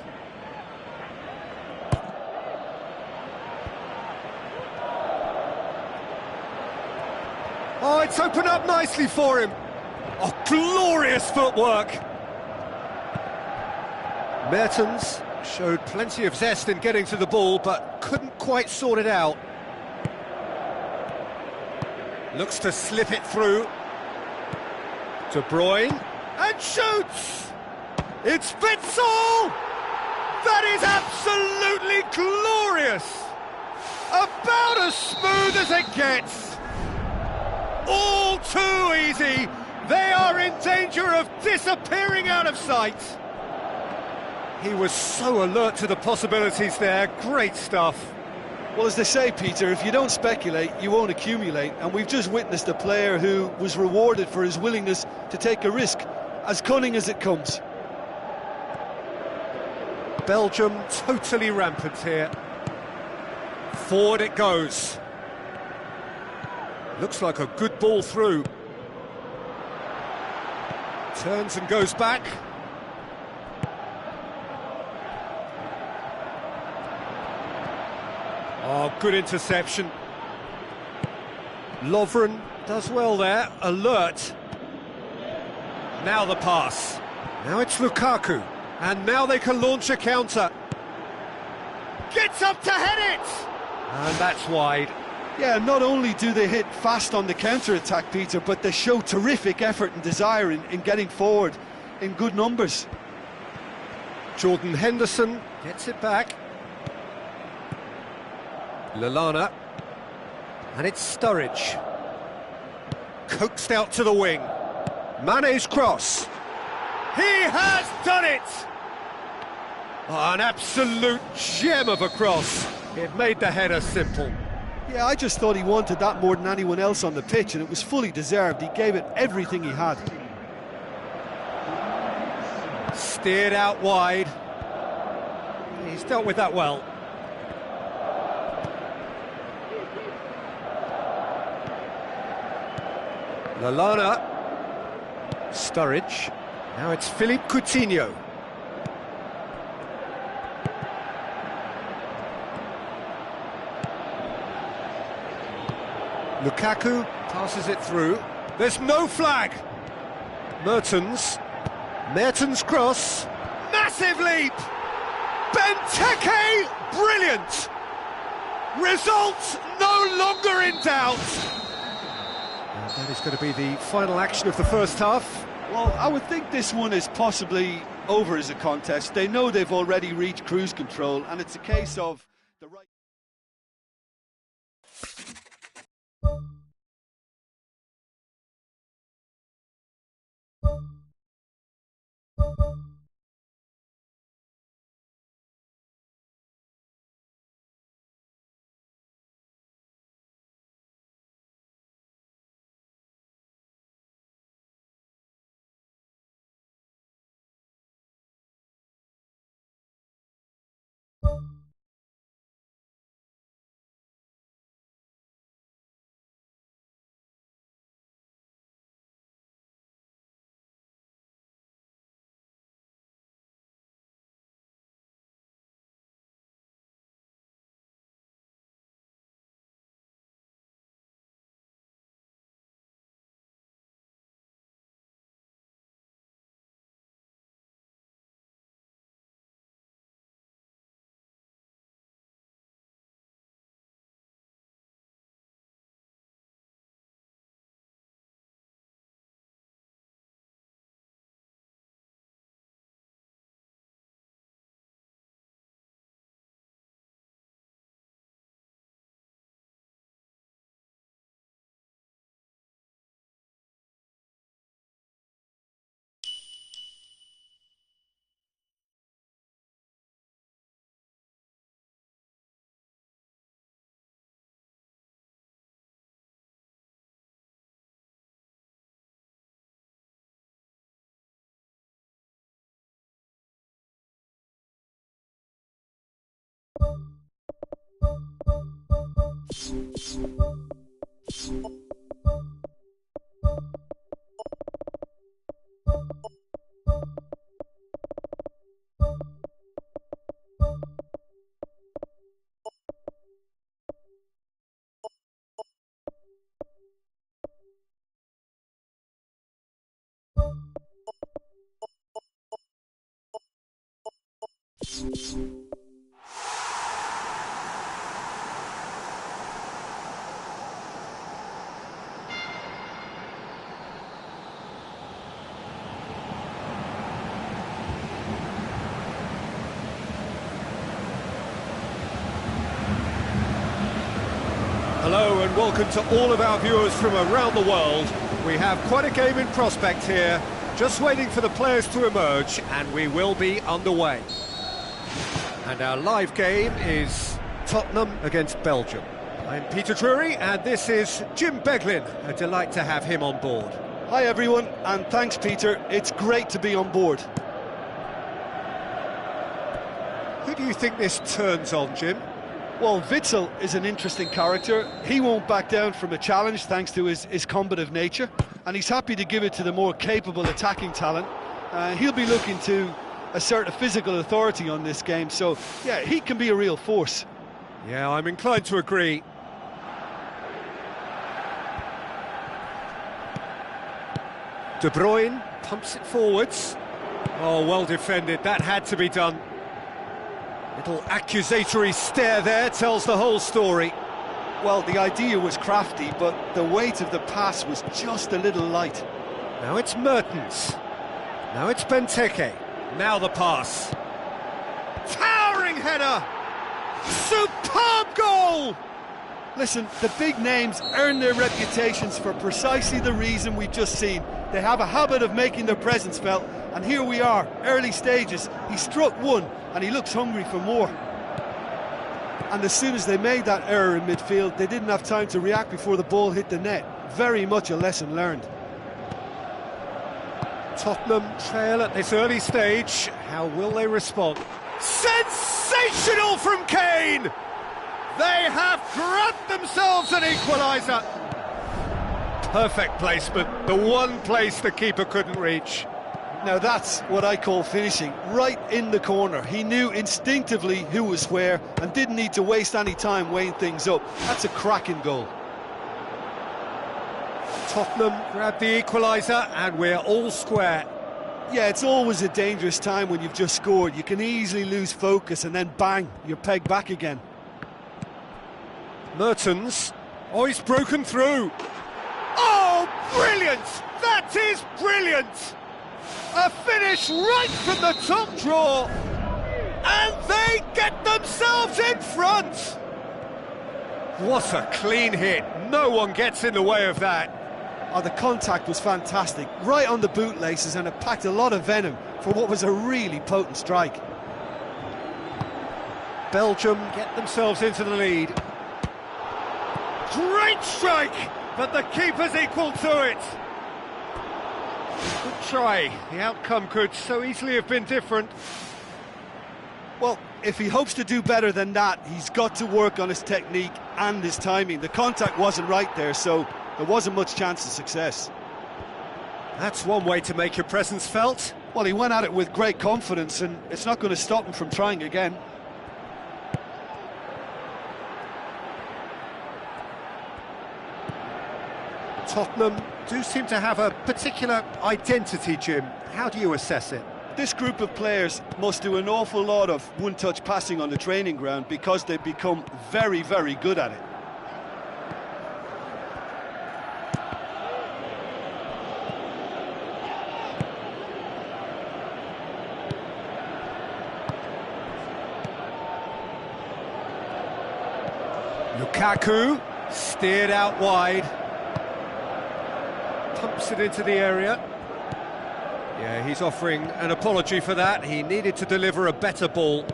Oh, it's opened up nicely for him. Oh, glorious footwork. Mertens showed plenty of zest in getting to the ball, but couldn't quite sort it out. Looks to slip it through. De Bruyne, and shoots! It's Witsel! That is absolutely glorious! About as smooth as it gets! All too easy! They are in danger of disappearing out of sight! He was so alert to the possibilities there, great stuff. Well, as they say, Peter, if you don't speculate, you won't accumulate, and we've just witnessed a player who was rewarded for his willingness to take a risk, as cunning as it comes. Belgium totally rampant here. Forward it goes. Looks like a good ball through. Turns and goes back. Oh, good interception. Lovren does well there, alert. Now the pass. Now it's Lukaku. And now they can launch a counter. Gets up to head it! And that's wide. Yeah, not only do they hit fast on the counter-attack, Peter, but they show terrific effort and desire in getting forward in good numbers. Jordan Henderson gets it back. Lallana. And it's Sturridge. Coaxed out to the wing. Mane's cross. He has done it! Oh, an absolute gem of a cross. It made the header simple. Yeah, I just thought he wanted that more than anyone else on the pitch, and it was fully deserved. He gave it everything he had. Steered out wide. He's dealt with that well. Lallana. Sturridge. Now it's Philippe Coutinho. Lukaku passes it through. There's no flag. Mertens cross. Massive leap. Benteke, brilliant. Results no longer in doubt. And that is going to be the final action of the first half. Well, I would think this one is possibly over as a contest. They know they've already reached cruise control, and it's a case of the right... Hello and welcome to all of our viewers from around the world. We have quite a game in prospect here, just waiting for the players to emerge, and we will be underway. And our live game is Tottenham against Belgium. I'm Peter Drury, and this is Jim Beglin. A delight to have him on board. Hi everyone, and thanks Peter, it's great to be on board. Who do you think this turns on, Jim? Well, Witsel is an interesting character. He won't back down from a challenge thanks to his combative nature, and he's happy to give it to the more capable attacking talent. He'll be looking to assert a physical authority on this game, so yeah, he can be a real force. Yeah, I'm inclined to agree. De Bruyne pumps it forwards. Oh, well defended, that had to be done. Little accusatory stare there tells the whole story. Well, the idea was crafty, but the weight of the pass was just a little light. Now it's Mertens. Now it's Benteke. Now the pass. Towering header! Superb goal! Listen, the big names earn their reputations for precisely the reason we've just seen. They have a habit of making their presence felt, and here we are, early stages. He struck one, and he looks hungry for more. And as soon as they made that error in midfield, they didn't have time to react before the ball hit the net. Very much a lesson learned. Tottenham trail at this early stage. How will they respond? Sensational from Kane! They have grabbed themselves an equaliser. Perfect placement, the one place the keeper couldn't reach. Now that's what I call finishing, right in the corner. He knew instinctively who was where and didn't need to waste any time weighing things up. That's a cracking goal. Tottenham grabbed the equaliser and we're all square. Yeah, it's always a dangerous time when you've just scored. You can easily lose focus and then bang, you're pegged back again. Mertens, oh, he's broken through. Oh, brilliant! That is brilliant! A finish right from the top draw, and they get themselves in front! What a clean hit, no one gets in the way of that. Oh, the contact was fantastic, right on the bootlaces, and it packed a lot of venom for what was a really potent strike. Belgium get themselves into the lead. Great strike, but the keeper's equal to it. Good try, the outcome could so easily have been different. Well, if he hopes to do better than that, he's got to work on his technique and his timing. The contact wasn't right there, so there wasn't much chance of success. That's one way to make your presence felt. Well, he went at it with great confidence, and it's not going to stop him from trying again. Tottenham do seem to have a particular identity, Jim. How do you assess it? This group of players must do an awful lot of one-touch passing on the training ground because they've become very, very good at it. Lukaku, steered out wide. Pumps it into the area. Yeah, he's offering an apology for that. He needed to deliver a better ball.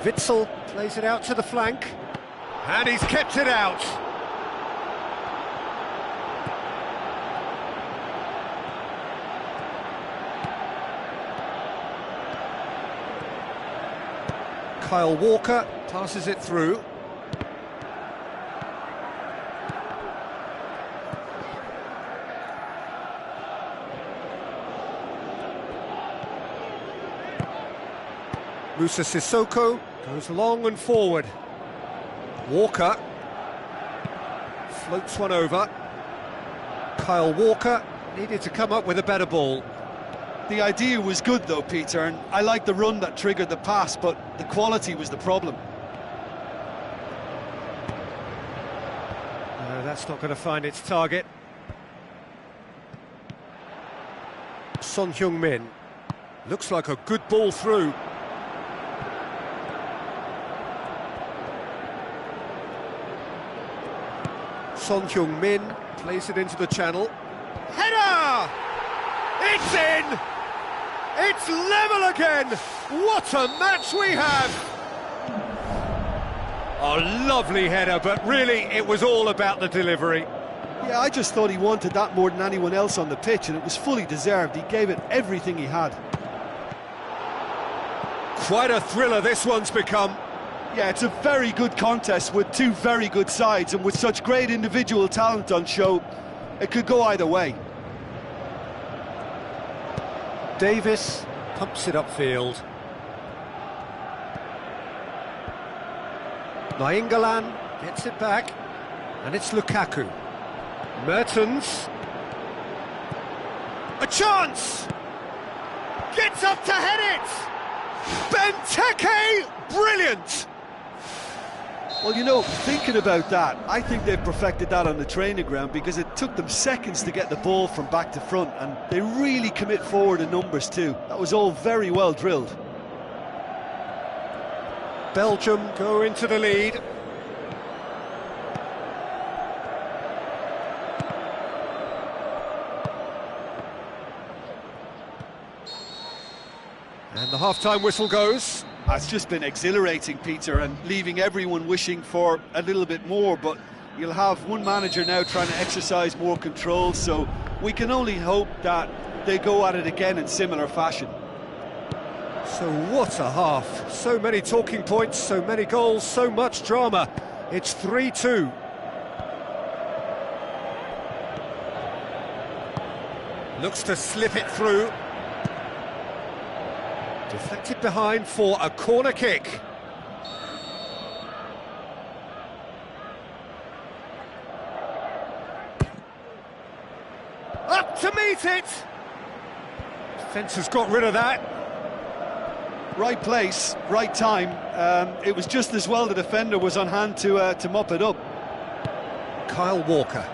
Witsel plays it out to the flank. And he's kept it out. Kyle Walker passes it through. Musa Sissoko goes long and forward. Walker floats one over. Kyle Walker needed to come up with a better ball. The idea was good though, Peter, and I like the run that triggered the pass, but the quality was the problem. No, that's not going to find its target. Son Heung-min. Looks like a good ball through. Son Heung-min plays it into the channel. Header! It's in! It's level again! What a match we have! A lovely header, but really it was all about the delivery. Yeah, I just thought he wanted that more than anyone else on the pitch, and it was fully deserved. He gave it everything he had. Quite a thriller this one's become. Yeah, it's a very good contest with two very good sides, and with such great individual talent on show, it could go either way. Davis pumps it upfield. Nainggolan gets it back, and it's Lukaku. Mertens. A chance! Gets up to head it! Benteke! Brilliant! Well, you know, thinking about that, I think they've perfected that on the training ground, because it took them seconds to get the ball from back to front, and they really commit forward in numbers too. That was all very well drilled. Belgium go into the lead. And the half-time whistle goes. It's just been exhilarating, Peter, and leaving everyone wishing for a little bit more, but you'll have one manager now trying to exercise more control, so we can only hope that they go at it again in similar fashion. So what a half. So many talking points, so many goals, so much drama. It's 3-2. Looks to slip it through. Deflected behind for a corner kick. Up to meet it! Defence has got rid of that. Right place, right time. It was just as well the defender was on hand to mop it up. Kyle Walker.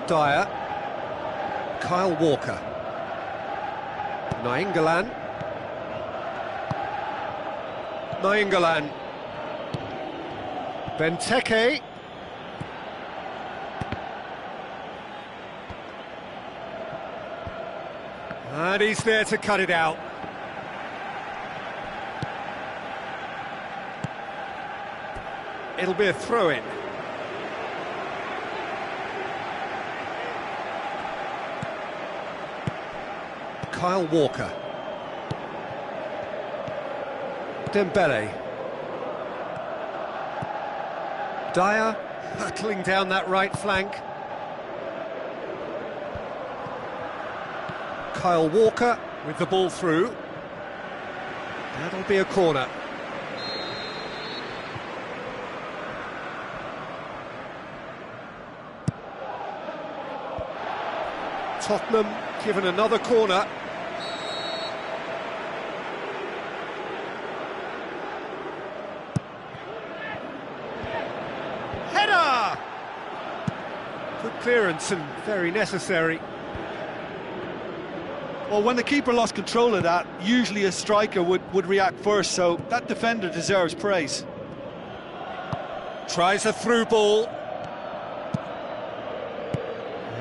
Dyer. Kyle Walker. Nainggolan. Nainggolan. Benteke. And he's there to cut it out. It'll be a throw-in. Kyle Walker. Dembele. Dyer hurtling down that right flank. Kyle Walker with the ball through. That'll be a corner. Tottenham given another corner. Header! Good clearance and very necessary. Well, when the keeper lost control of that, usually a striker would react first, so that defender deserves praise. Tries a through ball.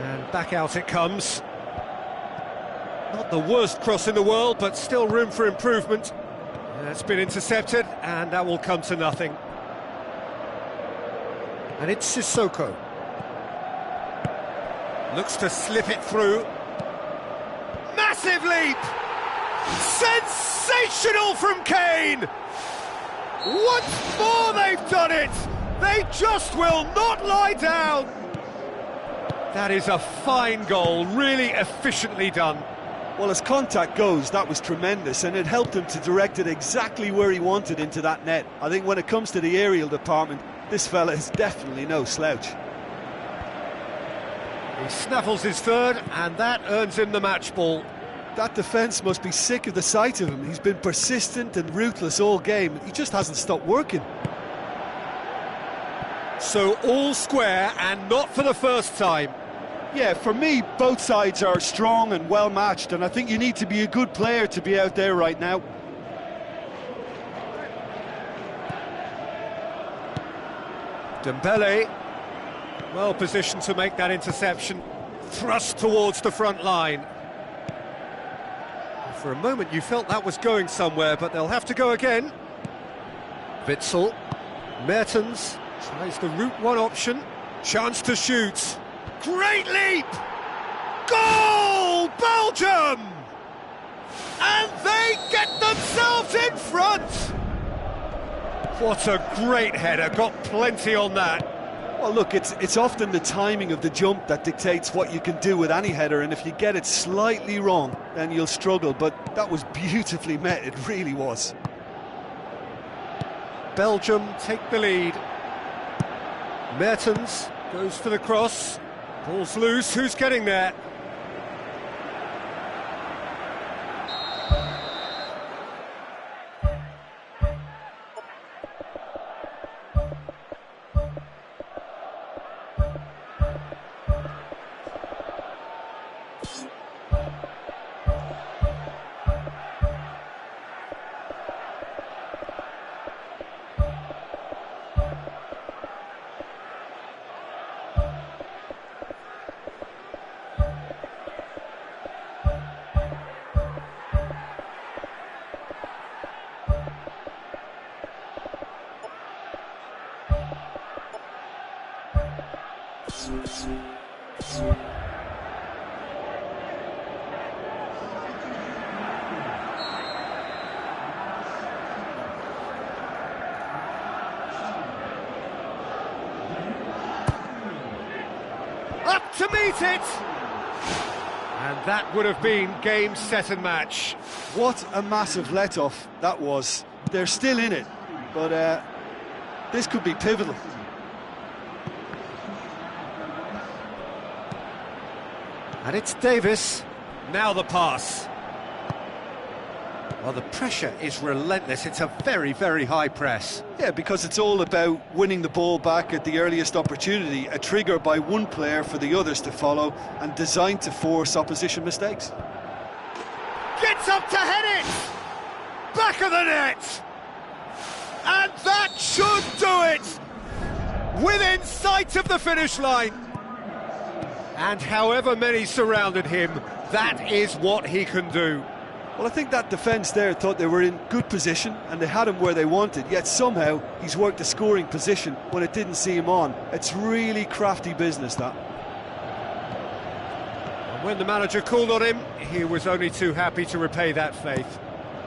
And back out it comes. Not the worst cross in the world, but still room for improvement. That's been intercepted, and that will come to nothing. And it's Sissoko. Looks to slip it through. Massive leap! Sensational from Kane! Once more they've done it! They just will not lie down! That is a fine goal, really efficiently done. Well, as contact goes, that was tremendous, and it helped him to direct it exactly where he wanted into that net. I think when it comes to the aerial department, this fella is definitely no slouch. He snaffles his third, and that earns him the match ball. That defence must be sick of the sight of him. He's been persistent and ruthless all game. He just hasn't stopped working. So all square, and not for the first time. Yeah, for me, both sides are strong and well matched, and I think you need to be a good player to be out there right now. Dembele. Well positioned to make that interception. Thrust towards the front line. For a moment you felt that was going somewhere, but they'll have to go again. Witsel. Mertens tries the route one option. Chance to shoot. Great leap! Goal! Belgium! And they get themselves in front! What a great header, got plenty on that. Well, look, it's often the timing of the jump that dictates what you can do with any header, and if you get it slightly wrong, then you'll struggle, but that was beautifully met, it really was. Belgium take the lead. Mertens goes for the cross. Ball's loose, who's getting there? Up to meet it! And that would have been game, set and match. What a massive let-off that was. They're still in it, but this could be pivotal. And it's Davis. Now the pass. Well, the pressure is relentless. It's a very, very high press. Yeah, because it's all about winning the ball back at the earliest opportunity, a trigger by one player for the others to follow, and designed to force opposition mistakes. Gets up to head it! Back of the net! And that should do it! Within sight of the finish line. And however many surrounded him, that is what he can do. Well, I think that defence there thought they were in good position and they had him where they wanted, yet somehow he's worked a scoring position when it didn't see him on. It's really crafty business, that. And when the manager called on him, he was only too happy to repay that faith.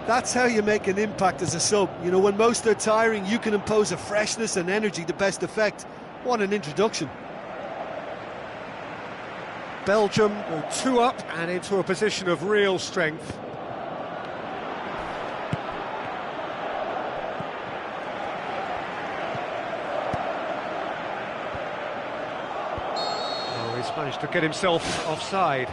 That's how you make an impact as a sub. You know, when most are tiring, you can impose a freshness and energy to best effect. What an introduction. Belgium go 2 up and into a position of real strength. He's managed to get himself offside.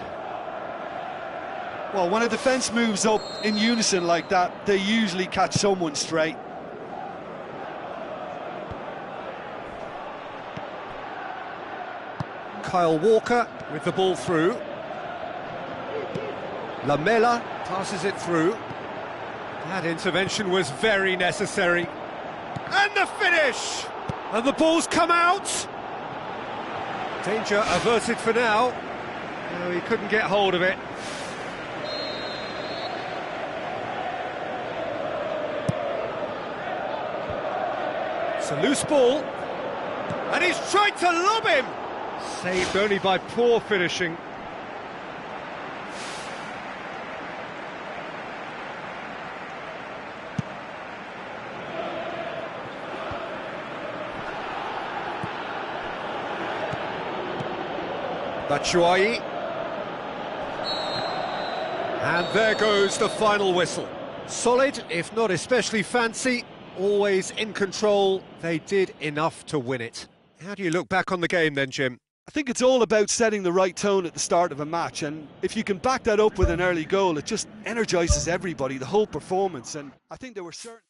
Well, when a defence moves up in unison like that, they usually catch someone straight. Kyle Walker with the ball through. Lamela passes it through. That intervention was very necessary. And the finish! And the ball's come out! Danger averted for now. No, he couldn't get hold of it. It's a loose ball. And he's tried to lob him! Saved only by poor finishing. Batshuayi. And there goes the final whistle. Solid, if not especially fancy, always in control. They did enough to win it. How do you look back on the game then, Jim? I think it's all about setting the right tone at the start of a match, and if you can back that up with an early goal, it just energises everybody, the whole performance, and I think there were certain...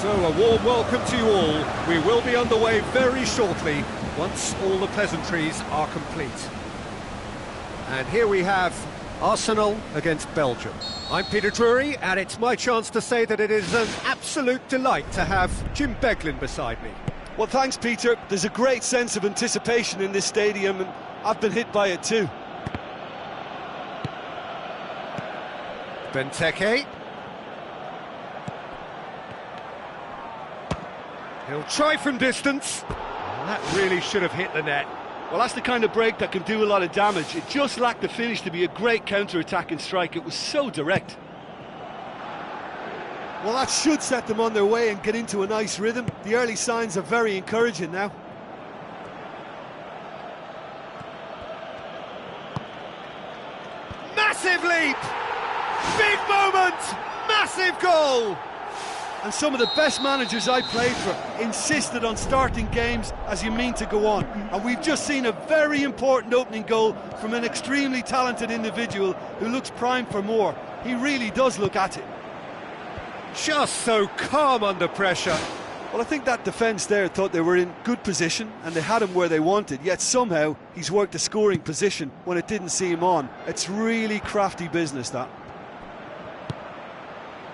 So a warm welcome to you all. We will be underway very shortly, once all the pleasantries are complete. And here we have Arsenal against Belgium. I'm Peter Drury, and it's my chance to say that it is an absolute delight to have Jim Beglin beside me. Well, thanks, Peter. There's a great sense of anticipation in this stadium, and I've been hit by it too. Benteke. He'll try from distance. That really should have hit the net. Well, that's the kind of break that can do a lot of damage. It just lacked the finish to be a great counter-attacking strike. It was so direct. Well, that should set them on their way and get into a nice rhythm. The early signs are very encouraging now. Massive leap! Big moment! Massive goal! And some of the best managers I played for insisted on starting games as you mean to go on. And we've just seen a very important opening goal from an extremely talented individual who looks primed for more. He really does look at it. Just so calm under pressure. Well, I think that defence there thought they were in good position and they had him where they wanted, yet somehow he's worked a scoring position when it didn't see him on. It's really crafty business, that.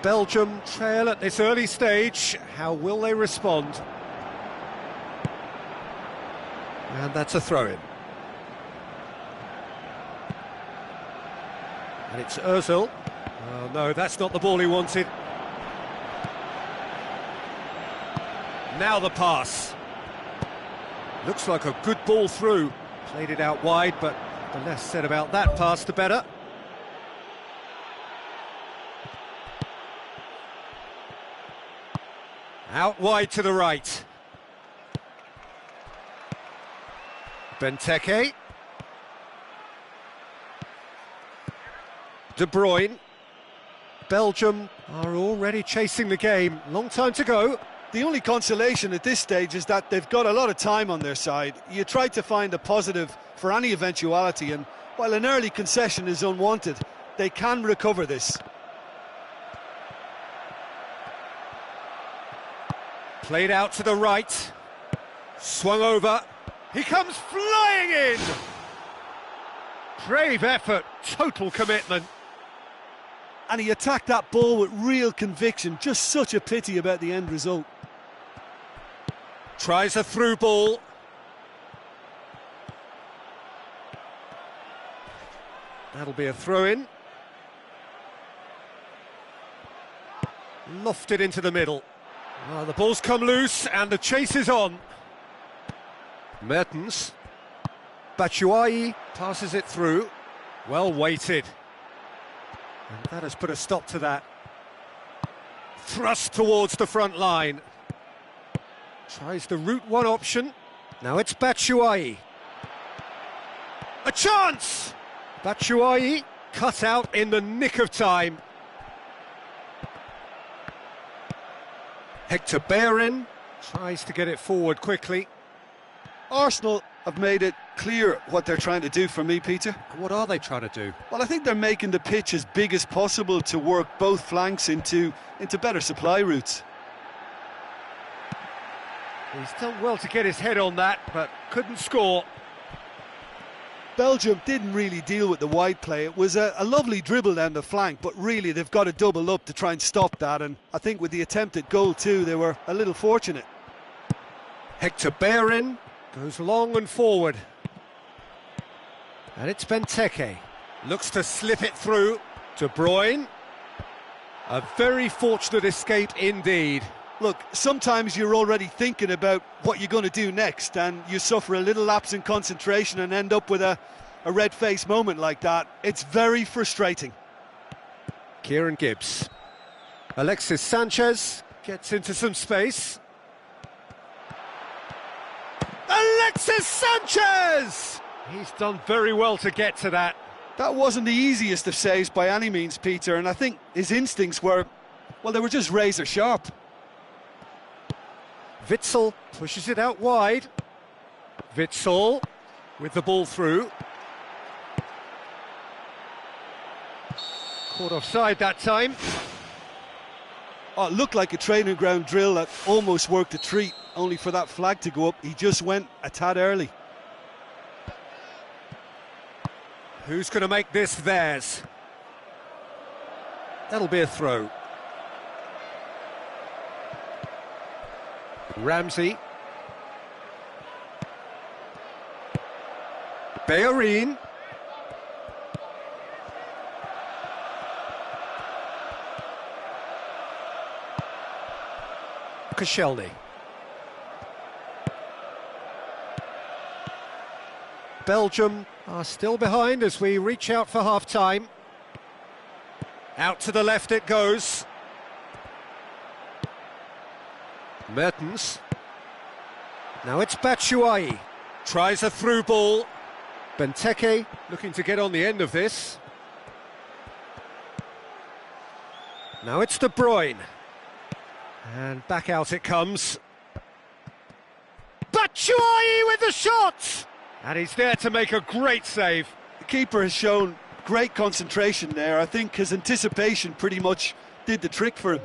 Belgium trail at this early stage. How will they respond? And that's a throw-in. And it's Ozil. Oh no, that's not the ball he wanted. Now the pass. Looks like a good ball through. Played it out wide, but the less said about that pass, the better. Out wide to the right. Benteke. De Bruyne. Belgium are already chasing the game. Long time to go. The only consolation at this stage is that they've got a lot of time on their side. You try to find a positive for any eventuality, and while an early concession is unwanted, they can recover this. Played out to the right, swung over, he comes flying in! Brave effort, total commitment. And he attacked that ball with real conviction, just such a pity about the end result. Tries a through ball. That'll be a throw-in. Lofted into the middle. Well, the ball's come loose and the chase is on. Mertens. Batshuayi passes it through. Well weighted. And that has put a stop to that. Thrust towards the front line. Tries the route one option. Now it's Batshuayi. A chance! Batshuayi cut out in the nick of time. Hector Bellerin tries to get it forward quickly. Arsenal have made it clear what they're trying to do for me, Peter. What are they trying to do? Well, I think they're making the pitch as big as possible to work both flanks into better supply routes. He's done well to get his head on that, but couldn't score. Belgium didn't really deal with the wide play. It was a lovely dribble down the flank, but really they've got to double up to try and stop that, and I think with the attempted goal too, they were a little fortunate. Hector Bellerin goes long and forward. And it's Benteke. Looks to slip it through. De Bruyne. A very fortunate escape indeed. Look, sometimes you're already thinking about what you're going to do next, and you suffer a little lapse in concentration and end up with a red-faced moment like that. It's very frustrating. Kieran Gibbs. Alexis Sanchez gets into some space. Alexis Sanchez! He's done very well to get to that. That wasn't the easiest of saves by any means, Peter, and I think his instincts were, well, they were just razor sharp. Witsel pushes it out wide. Witsel with the ball through. Caught offside that time. Oh, it looked like a training ground drill that almost worked a treat, only for that flag to go up. He just went a tad early. Who's going to make this theirs? That'll be a throw. Ramsey. Bellerin. Koscielny. Belgium are still behind as we reach out for half-time. Out to the left it goes. Mertens. Now it's Batshuayi. Tries a through ball. Benteke looking to get on the end of this. Now it's De Bruyne. And back out it comes. Batshuayi with the shot! And he's there to make a great save. The keeper has shown great concentration there. I think his anticipation pretty much did the trick for him.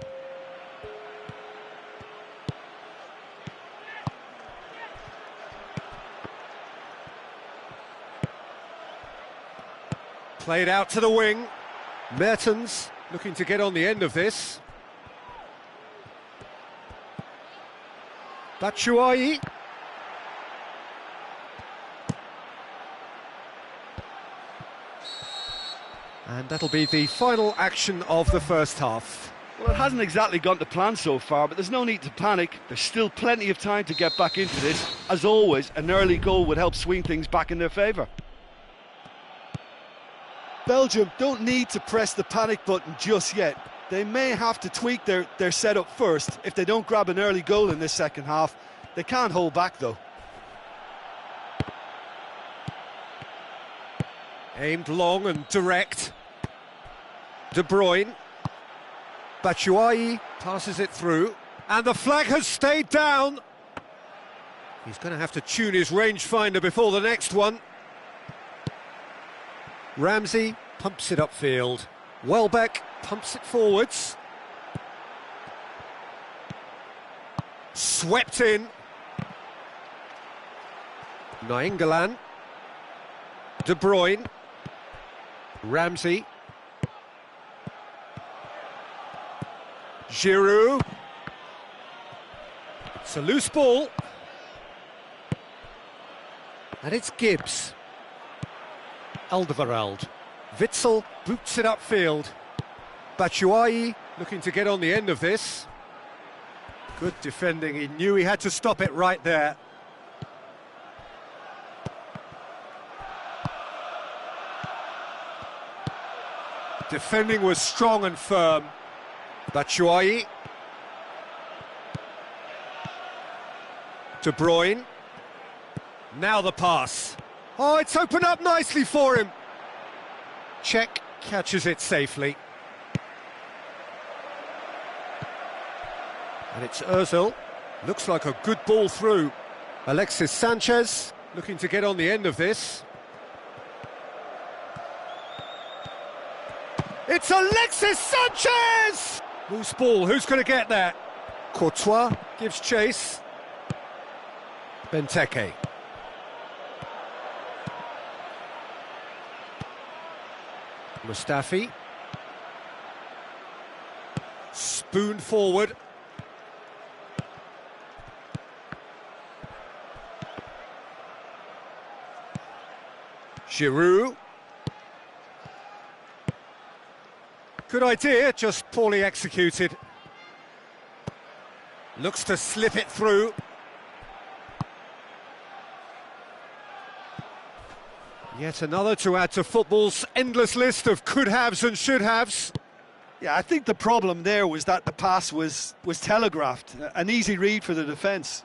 Played out to the wing. Mertens looking to get on the end of this. Batshuayi. And that'll be the final action of the first half. Well, it hasn't exactly gone to plan so far, but there's no need to panic. There's still plenty of time to get back into this. As always, an early goal would help swing things back in their favour. Belgium don't need to press the panic button just yet. They may have to tweak their setup first. If they don't grab an early goal in this second half, they can't hold back though. Aimed long and direct. De Bruyne. Batshuayi passes it through. And the flag has stayed down. He's going to have to tune his rangefinder before the next one. Ramsey pumps it upfield. Welbeck pumps it forwards. Swept in. Nainggolan. De Bruyne. Ramsey. Giroud. It's a loose ball. And it's Gibbs. Alderweireld. Witsel boots it upfield. Batshuayi looking to get on the end of this. Good defending, he knew he had to stop it right there. Defending was strong and firm. Batshuayi. De Bruyne. Now the pass. Oh, it's opened up nicely for him. Czech catches it safely. And it's Ozil. Looks like a good ball through. Alexis Sanchez looking to get on the end of this. It's Alexis Sanchez! Loose ball, who's going to get that? Courtois gives chase. Benteke. Mustafi. Spoon forward. Giroud. Good idea, just poorly executed. Looks to slip it through. Yet another to add to football's endless list of could-haves and should-haves. Yeah, I think the problem there was that the pass was telegraphed. An easy read for the defence.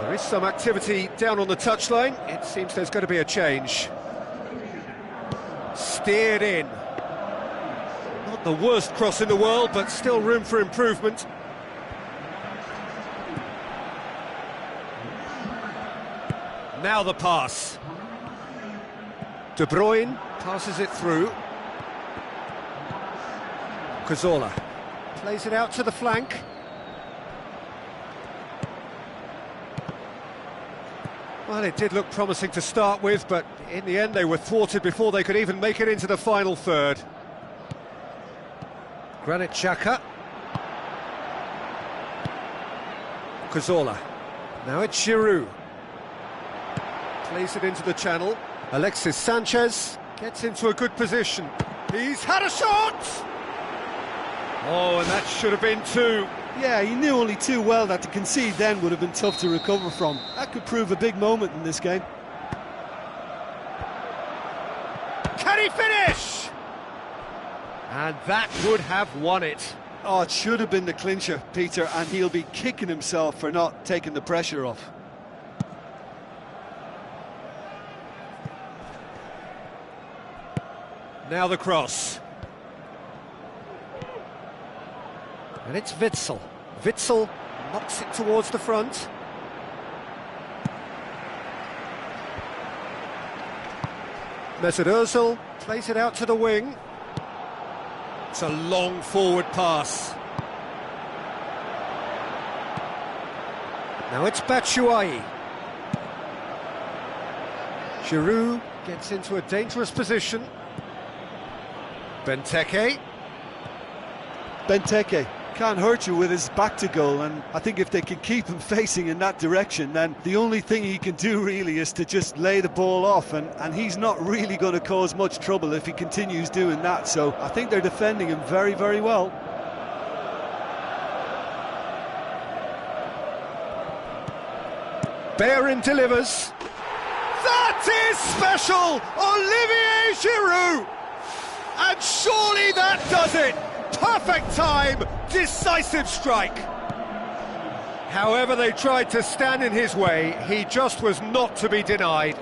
There is some activity down on the touchline. It seems there's going to be a change. Steered in. Not the worst cross in the world, but still room for improvement. Now the pass. De Bruyne passes it through. Cazorla plays it out to the flank. Well, it did look promising to start with, but in the end they were thwarted before they could even make it into the final third. Granit Xhaka. Cazorla. Now it's Giroud. Plays it into the channel. Alexis Sanchez gets into a good position. He's had a shot! Oh, and that should have been two. Yeah, he knew only too well that to concede then would have been tough to recover from. That could prove a big moment in this game. Can he finish? And that would have won it. Oh, it should have been the clincher, Peter, and he'll be kicking himself for not taking the pressure off. Now the cross. And it's Witsel. Witsel knocks it towards the front. Mesut Ozil plays it out to the wing. It's a long forward pass. Now it's Batshuayi. Giroud gets into a dangerous position. Benteke. Benteke can't hurt you with his back to goal, and I think if they can keep him facing in that direction, then the only thing he can do really is to just lay the ball off, and he's not really going to cause much trouble if he continues doing that, so I think they're defending him very, very well. Bellerin delivers. That is special! Olivier Giroud! And surely that does it! Perfect time, decisive strike. However they tried to stand in his way, he just was not to be denied.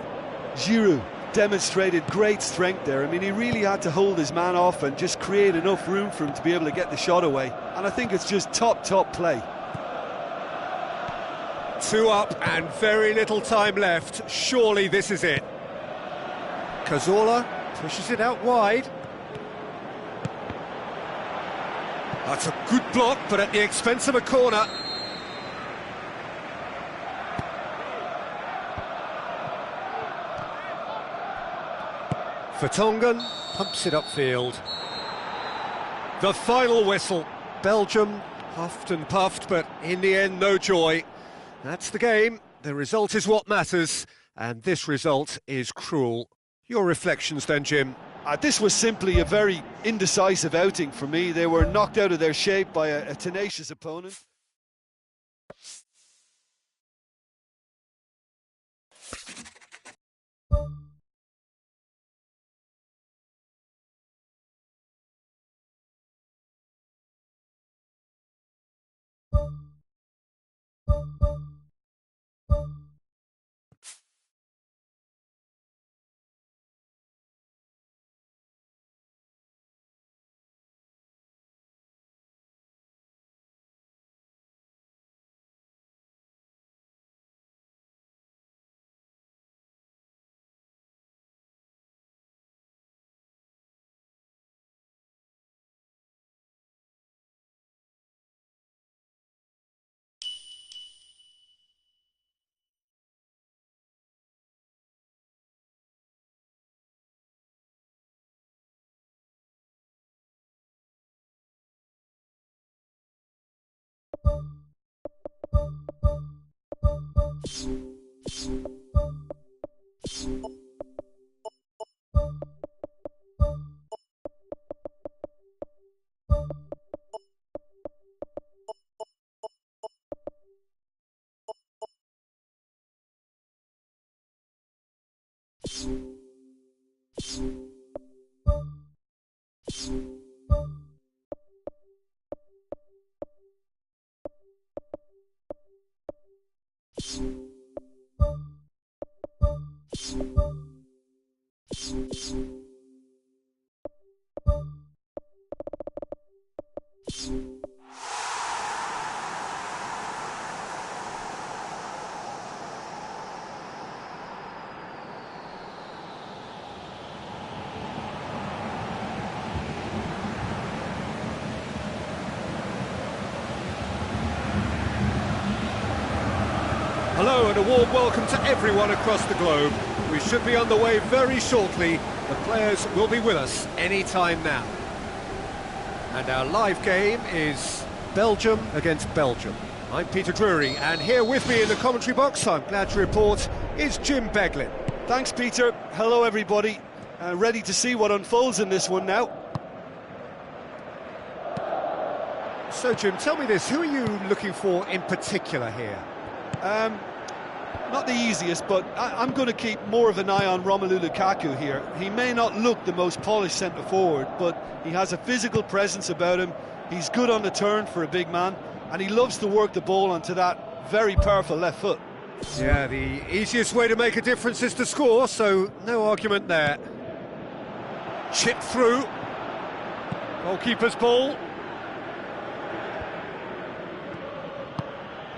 Giroud demonstrated great strength there. I mean, he really had to hold his man off and just create enough room for him to be able to get the shot away. And I think it's just top play. 2 up and very little time left. Surely this is it. Cazorla pushes it out wide. That's a good block, but at the expense of a corner. Vertonghen pumps it upfield. The final whistle. Belgium huffed and puffed, but in the end, no joy. That's the game. The result is what matters, and this result is cruel. Your reflections then, Jim? This was simply a very indecisive outing for me. They were knocked out of their shape by a tenacious opponent. Hello and a warm welcome to everyone across the globe. We should be on the way very shortly. The players will be with us any time now. And our live game is Belgium against Belgium. I'm Peter Drury, and here with me in the commentary box, I'm glad to report, is Jim Beglin. Thanks, Peter. Hello, everybody. Ready to see what unfolds in this one now. So, Jim, tell me this, who are you looking for in particular here? Not the easiest, but I'm going to keep more of an eye on Romelu Lukaku here. He may not look the most polished centre-forward, but he has a physical presence about him. He's good on the turn for a big man, and he loves to work the ball onto that very powerful left foot. Yeah, the easiest way to make a difference is to score, so no argument there. Chip through. Goalkeeper's ball.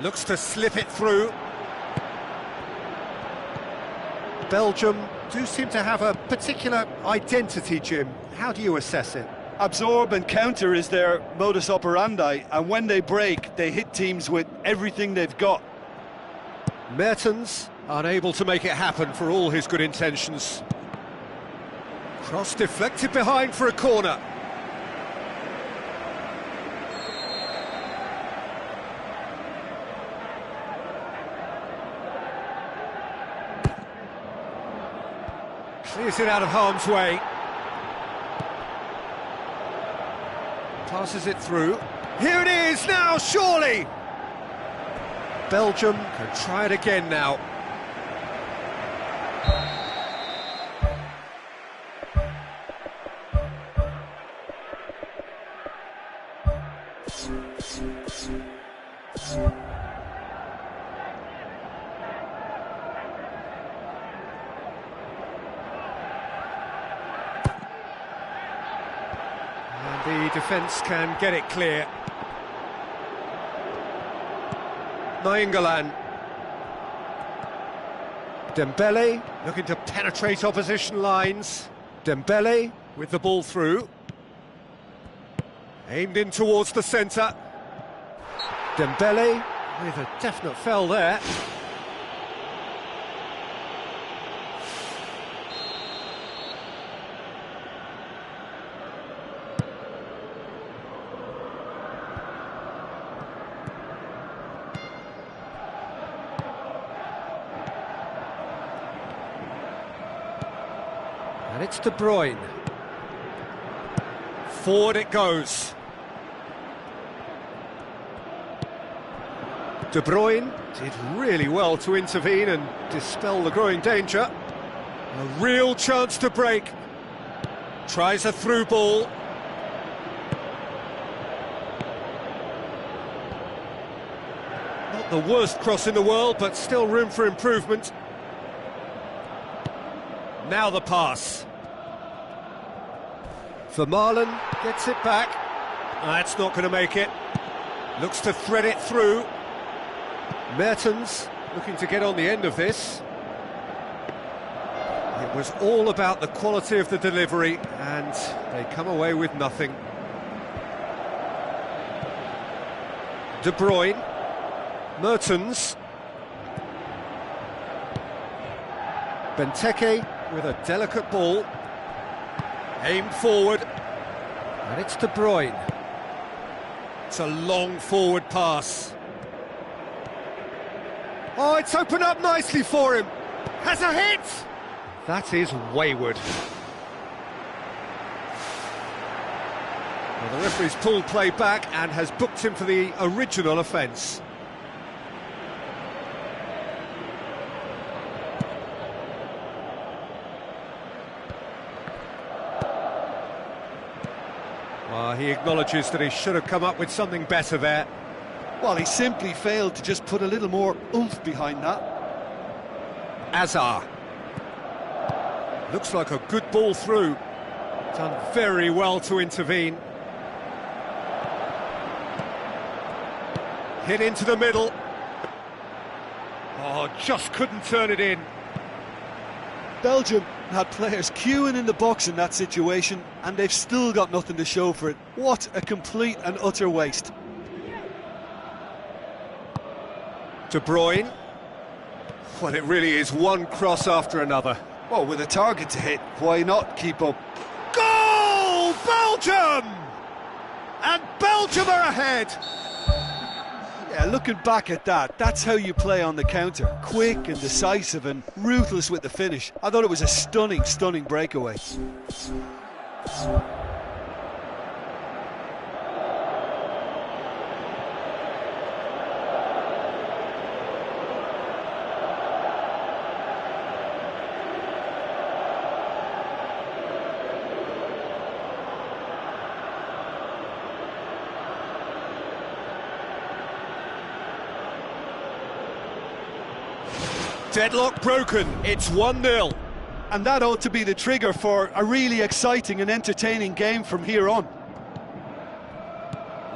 Looks to slip it through. Belgium do seem to have a particular identity, Jim. How do you assess it? Absorb and counter is their modus operandi, and when they break, they hit teams with everything they've got. Mertens unable to make it happen for all his good intentions. Cross deflected behind for a corner. Clears it out of harm's way. Passes it through. Here it is now, surely! Belgium can try it again now. The defence can get it clear. Nainggolan. Dembele looking to penetrate opposition lines. Dembele with the ball through. Aimed in towards the centre. Dembele with a definite foul there. it's De Bruyne. Forward it goes. De Bruyne did really well to intervene and dispel the growing danger. A real chance to break. Tries a through ball. Not the worst cross in the world, but still room for improvement. Now the pass. Vermaelen gets it back. That's not going to make it. Looks to thread it through. Mertens looking to get on the end of this. It was all about the quality of the delivery, and they come away with nothing. De Bruyne. Mertens. Benteke with a delicate ball. Aimed forward. And it's De Bruyne. It's a long forward pass. Oh, it's opened up nicely for him. Has a hit! That is wayward. Well, the referee's pulled play back and has booked him for the original offence. Well, he acknowledges that he should have come up with something better there. Well, he simply failed to just put a little more oomph behind that. Azar. Looks like a good ball through. Done very well to intervene. Hit into the middle. Oh, just couldn't turn it in. Belgium had players queuing in the box in that situation, and they've still got nothing to show for it. What a complete and utter waste. De Bruyne. Well, it really is one cross after another. Well, with a target to hit, why not keep up? Goal! Belgium! And Belgium are ahead! Yeah, looking back at that, that's how you play on the counter. Quick and decisive and ruthless with the finish. I thought it was a stunning, stunning breakaway. Deadlock broken, it's 1-0. And that ought to be the trigger for a really exciting and entertaining game from here on.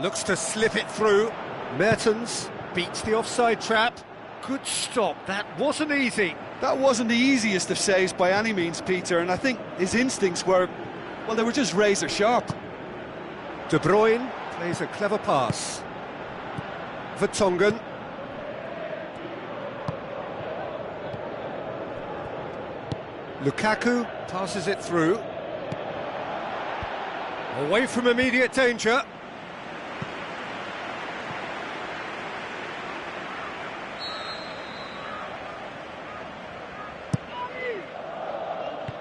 Looks to slip it through. Mertens beats the offside trap. Good stop, that wasn't easy. That wasn't the easiest of saves by any means, Peter, and I think his instincts were, well, they were just razor sharp. De Bruyne plays a clever pass. Vertonghen. Lukaku passes it through. Away from immediate danger.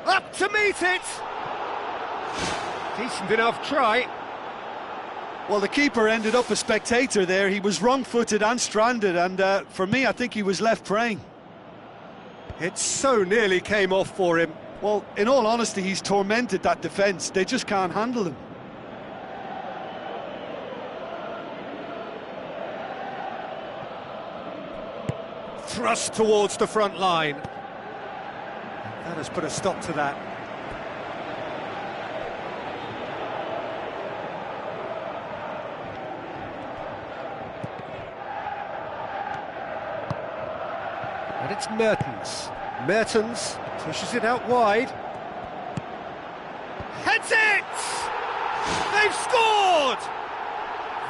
Up to meet it! Decent enough try. Well, the keeper ended up a spectator there. He was wrong-footed and stranded, and for me, I think he was left praying. It so nearly came off for him. Well, in all honesty, he's tormented that defence. They just can't handle him. Thrust towards the front line. That has put a stop to that. And it's Mertens. Mertens pushes it out wide. Heads it! They've scored!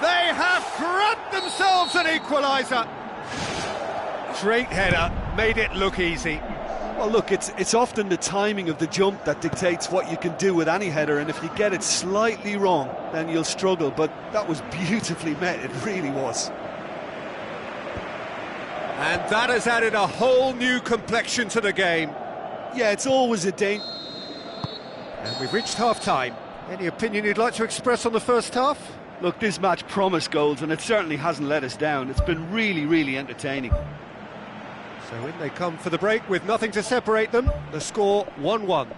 They have grabbed themselves an equaliser. Great header, made it look easy. Well, look, it's often the timing of the jump that dictates what you can do with any header, and if you get it slightly wrong, then you'll struggle, but that was beautifully met, it really was. And that has added a whole new complexion to the game. Yeah, it's always a danger. And we've reached half-time. Any opinion you'd like to express on the first half? Look, this match promised goals, and it certainly hasn't let us down. It's been really, really entertaining. So in they come for the break with nothing to separate them. The score 1-1.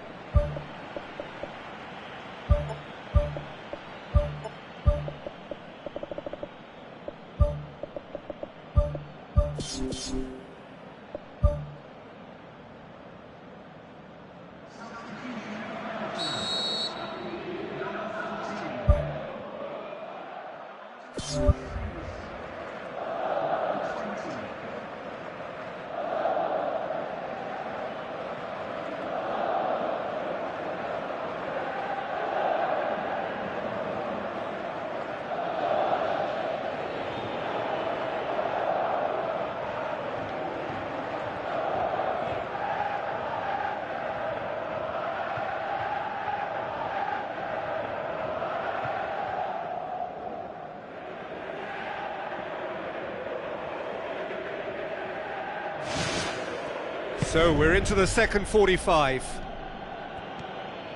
So we're into the second 45.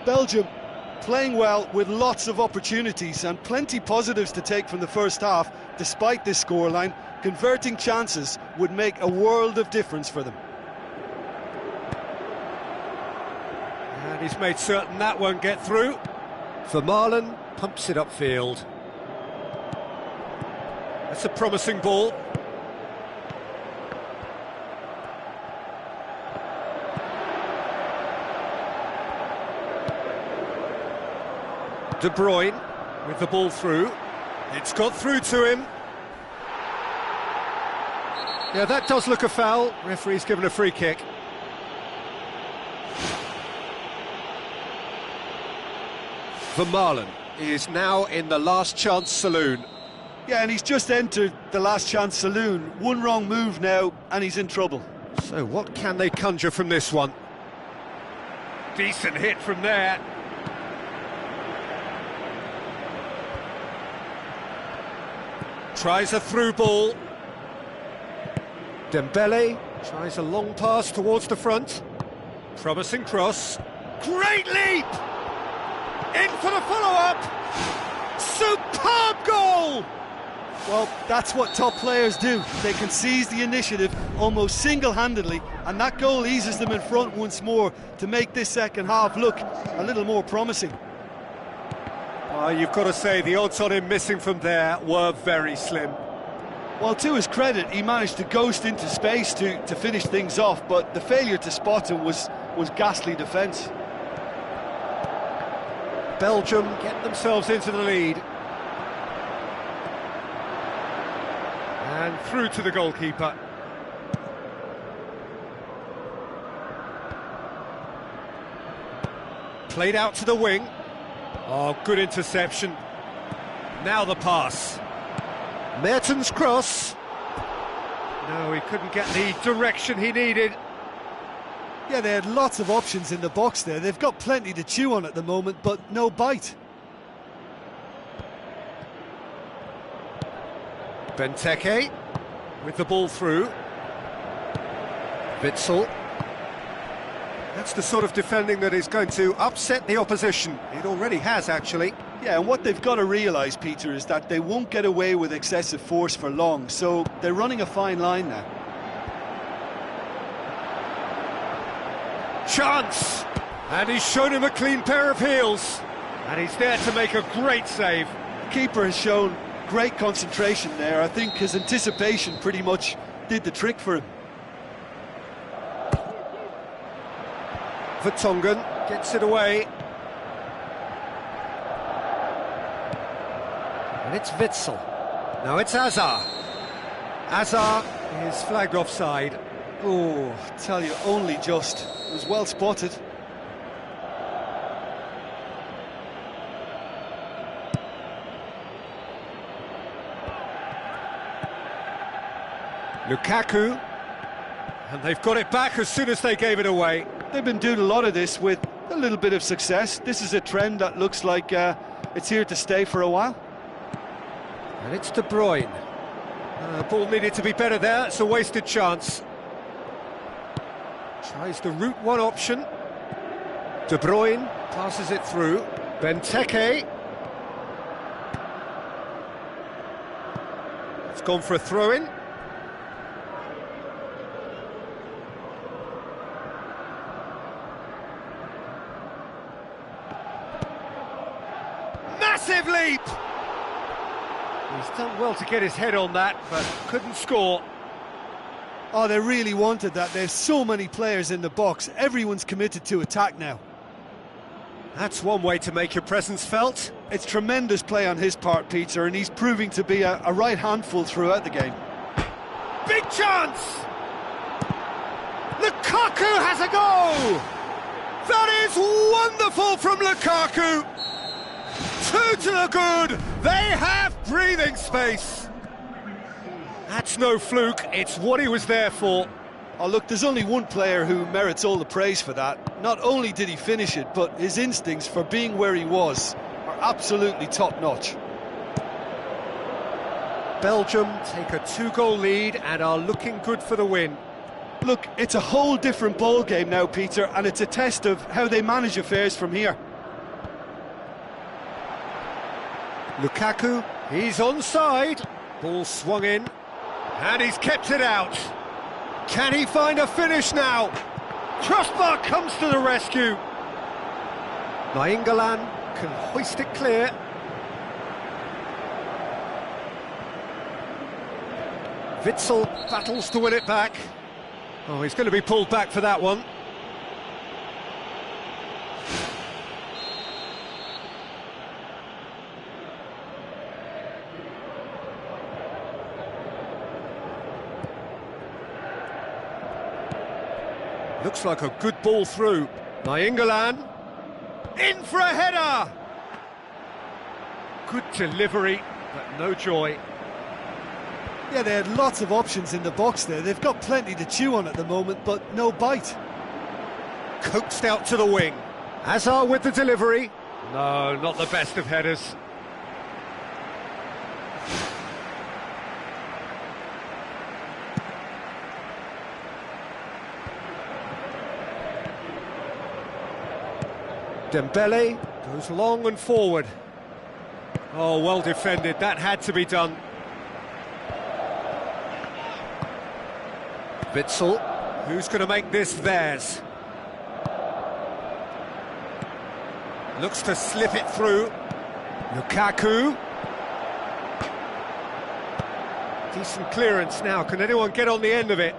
Belgium playing well with lots of opportunities and plenty positives to take from the first half. Despite this scoreline, converting chances would make a world of difference for them. And he's made certain that won't get through. Vermaelen pumps it upfield. That's a promising ball. De Bruyne with the ball through. It's got through to him. Yeah, that does look a foul. Referee's given a free kick. Vermaelen is now in the last chance saloon. Yeah, and he's just entered the last chance saloon. One wrong move now, and he's in trouble. So what can they conjure from this one? Decent hit from there. Tries a through ball. Dembele tries a long pass towards the front. Promising cross. Great leap! In for the follow-up! Superb goal! Well, that's what top players do. They can seize the initiative almost single-handedly, and that goal eases them in front once more to make this second half look a little more promising. You've got to say the odds on him missing from there were very slim. Well, to his credit, he managed to ghost into space to finish things off, but the failure to spot him was ghastly defence. Belgium get themselves into the lead. And through to the goalkeeper. Played out to the wing. Oh, good interception. Now the pass. Mertens' cross. No, he couldn't get the direction he needed. Yeah, they had lots of options in the box there. They've got plenty to chew on at the moment, but no bite. Benteke with the ball through. Witsel. That's the sort of defending that is going to upset the opposition. It already has, actually. Yeah, and what they've got to realise, Peter, is that they won't get away with excessive force for long, so they're running a fine line now. Chance! And he's shown him a clean pair of heels. And he's there to make a great save. The keeper has shown great concentration there. I think his anticipation pretty much did the trick for him. Vertonghen gets it away. And it's Witsel. Now it's Hazard. Hazard is flagged offside. Oh, I tell you, only just. It was well spotted. Lukaku. And they've got it back as soon as they gave it away. They've been doing a lot of this with a little bit of success. This is a trend that looks like it's here to stay for a while. And it's De Bruyne. Ball needed to be better there. It's a wasted chance. Tries the route one option. De Bruyne passes it through. Benteke. It's gone for a throw-in. Massive leap! He's done well to get his head on that, but couldn't score. Oh, they really wanted that. There's so many players in the box. Everyone's committed to attack now. That's one way to make your presence felt. It's tremendous play on his part, Peter, and he's proving to be a right handful throughout the game. Big chance! Lukaku has a goal! That is wonderful from Lukaku! Two to the good! They have breathing space! That's no fluke, it's what he was there for. Oh, look, there's only one player who merits all the praise for that. Not only did he finish it, but his instincts for being where he was are absolutely top-notch. Belgium take a 2-goal lead and are looking good for the win. Look, it's a whole different ball game now, Peter, and it's a test of how they manage affairs from here. Lukaku, he's onside. Ball swung in, and he's kept it out. Can he find a finish now? Crossbar comes to the rescue. Nainggolan can hoist it clear. Witsel battles to win it back. Oh, he's going to be pulled back for that one. Looks like a good ball through. Nainggolan in for a header. Good delivery, but no joy. Yeah, they had lots of options in the box there. They've got plenty to chew on at the moment, but no bite. Coaxed out to the wing. Hazard with the delivery. No, not the best of headers. Dembele goes long and forward. Oh, well defended, that had to be done. Witsel, who's going to make this theirs? Looks to slip it through. Lukaku. Decent clearance now, can anyone get on the end of it?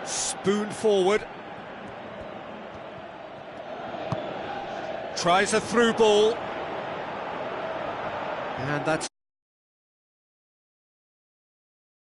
Spoon forward. Tries a through ball. And that's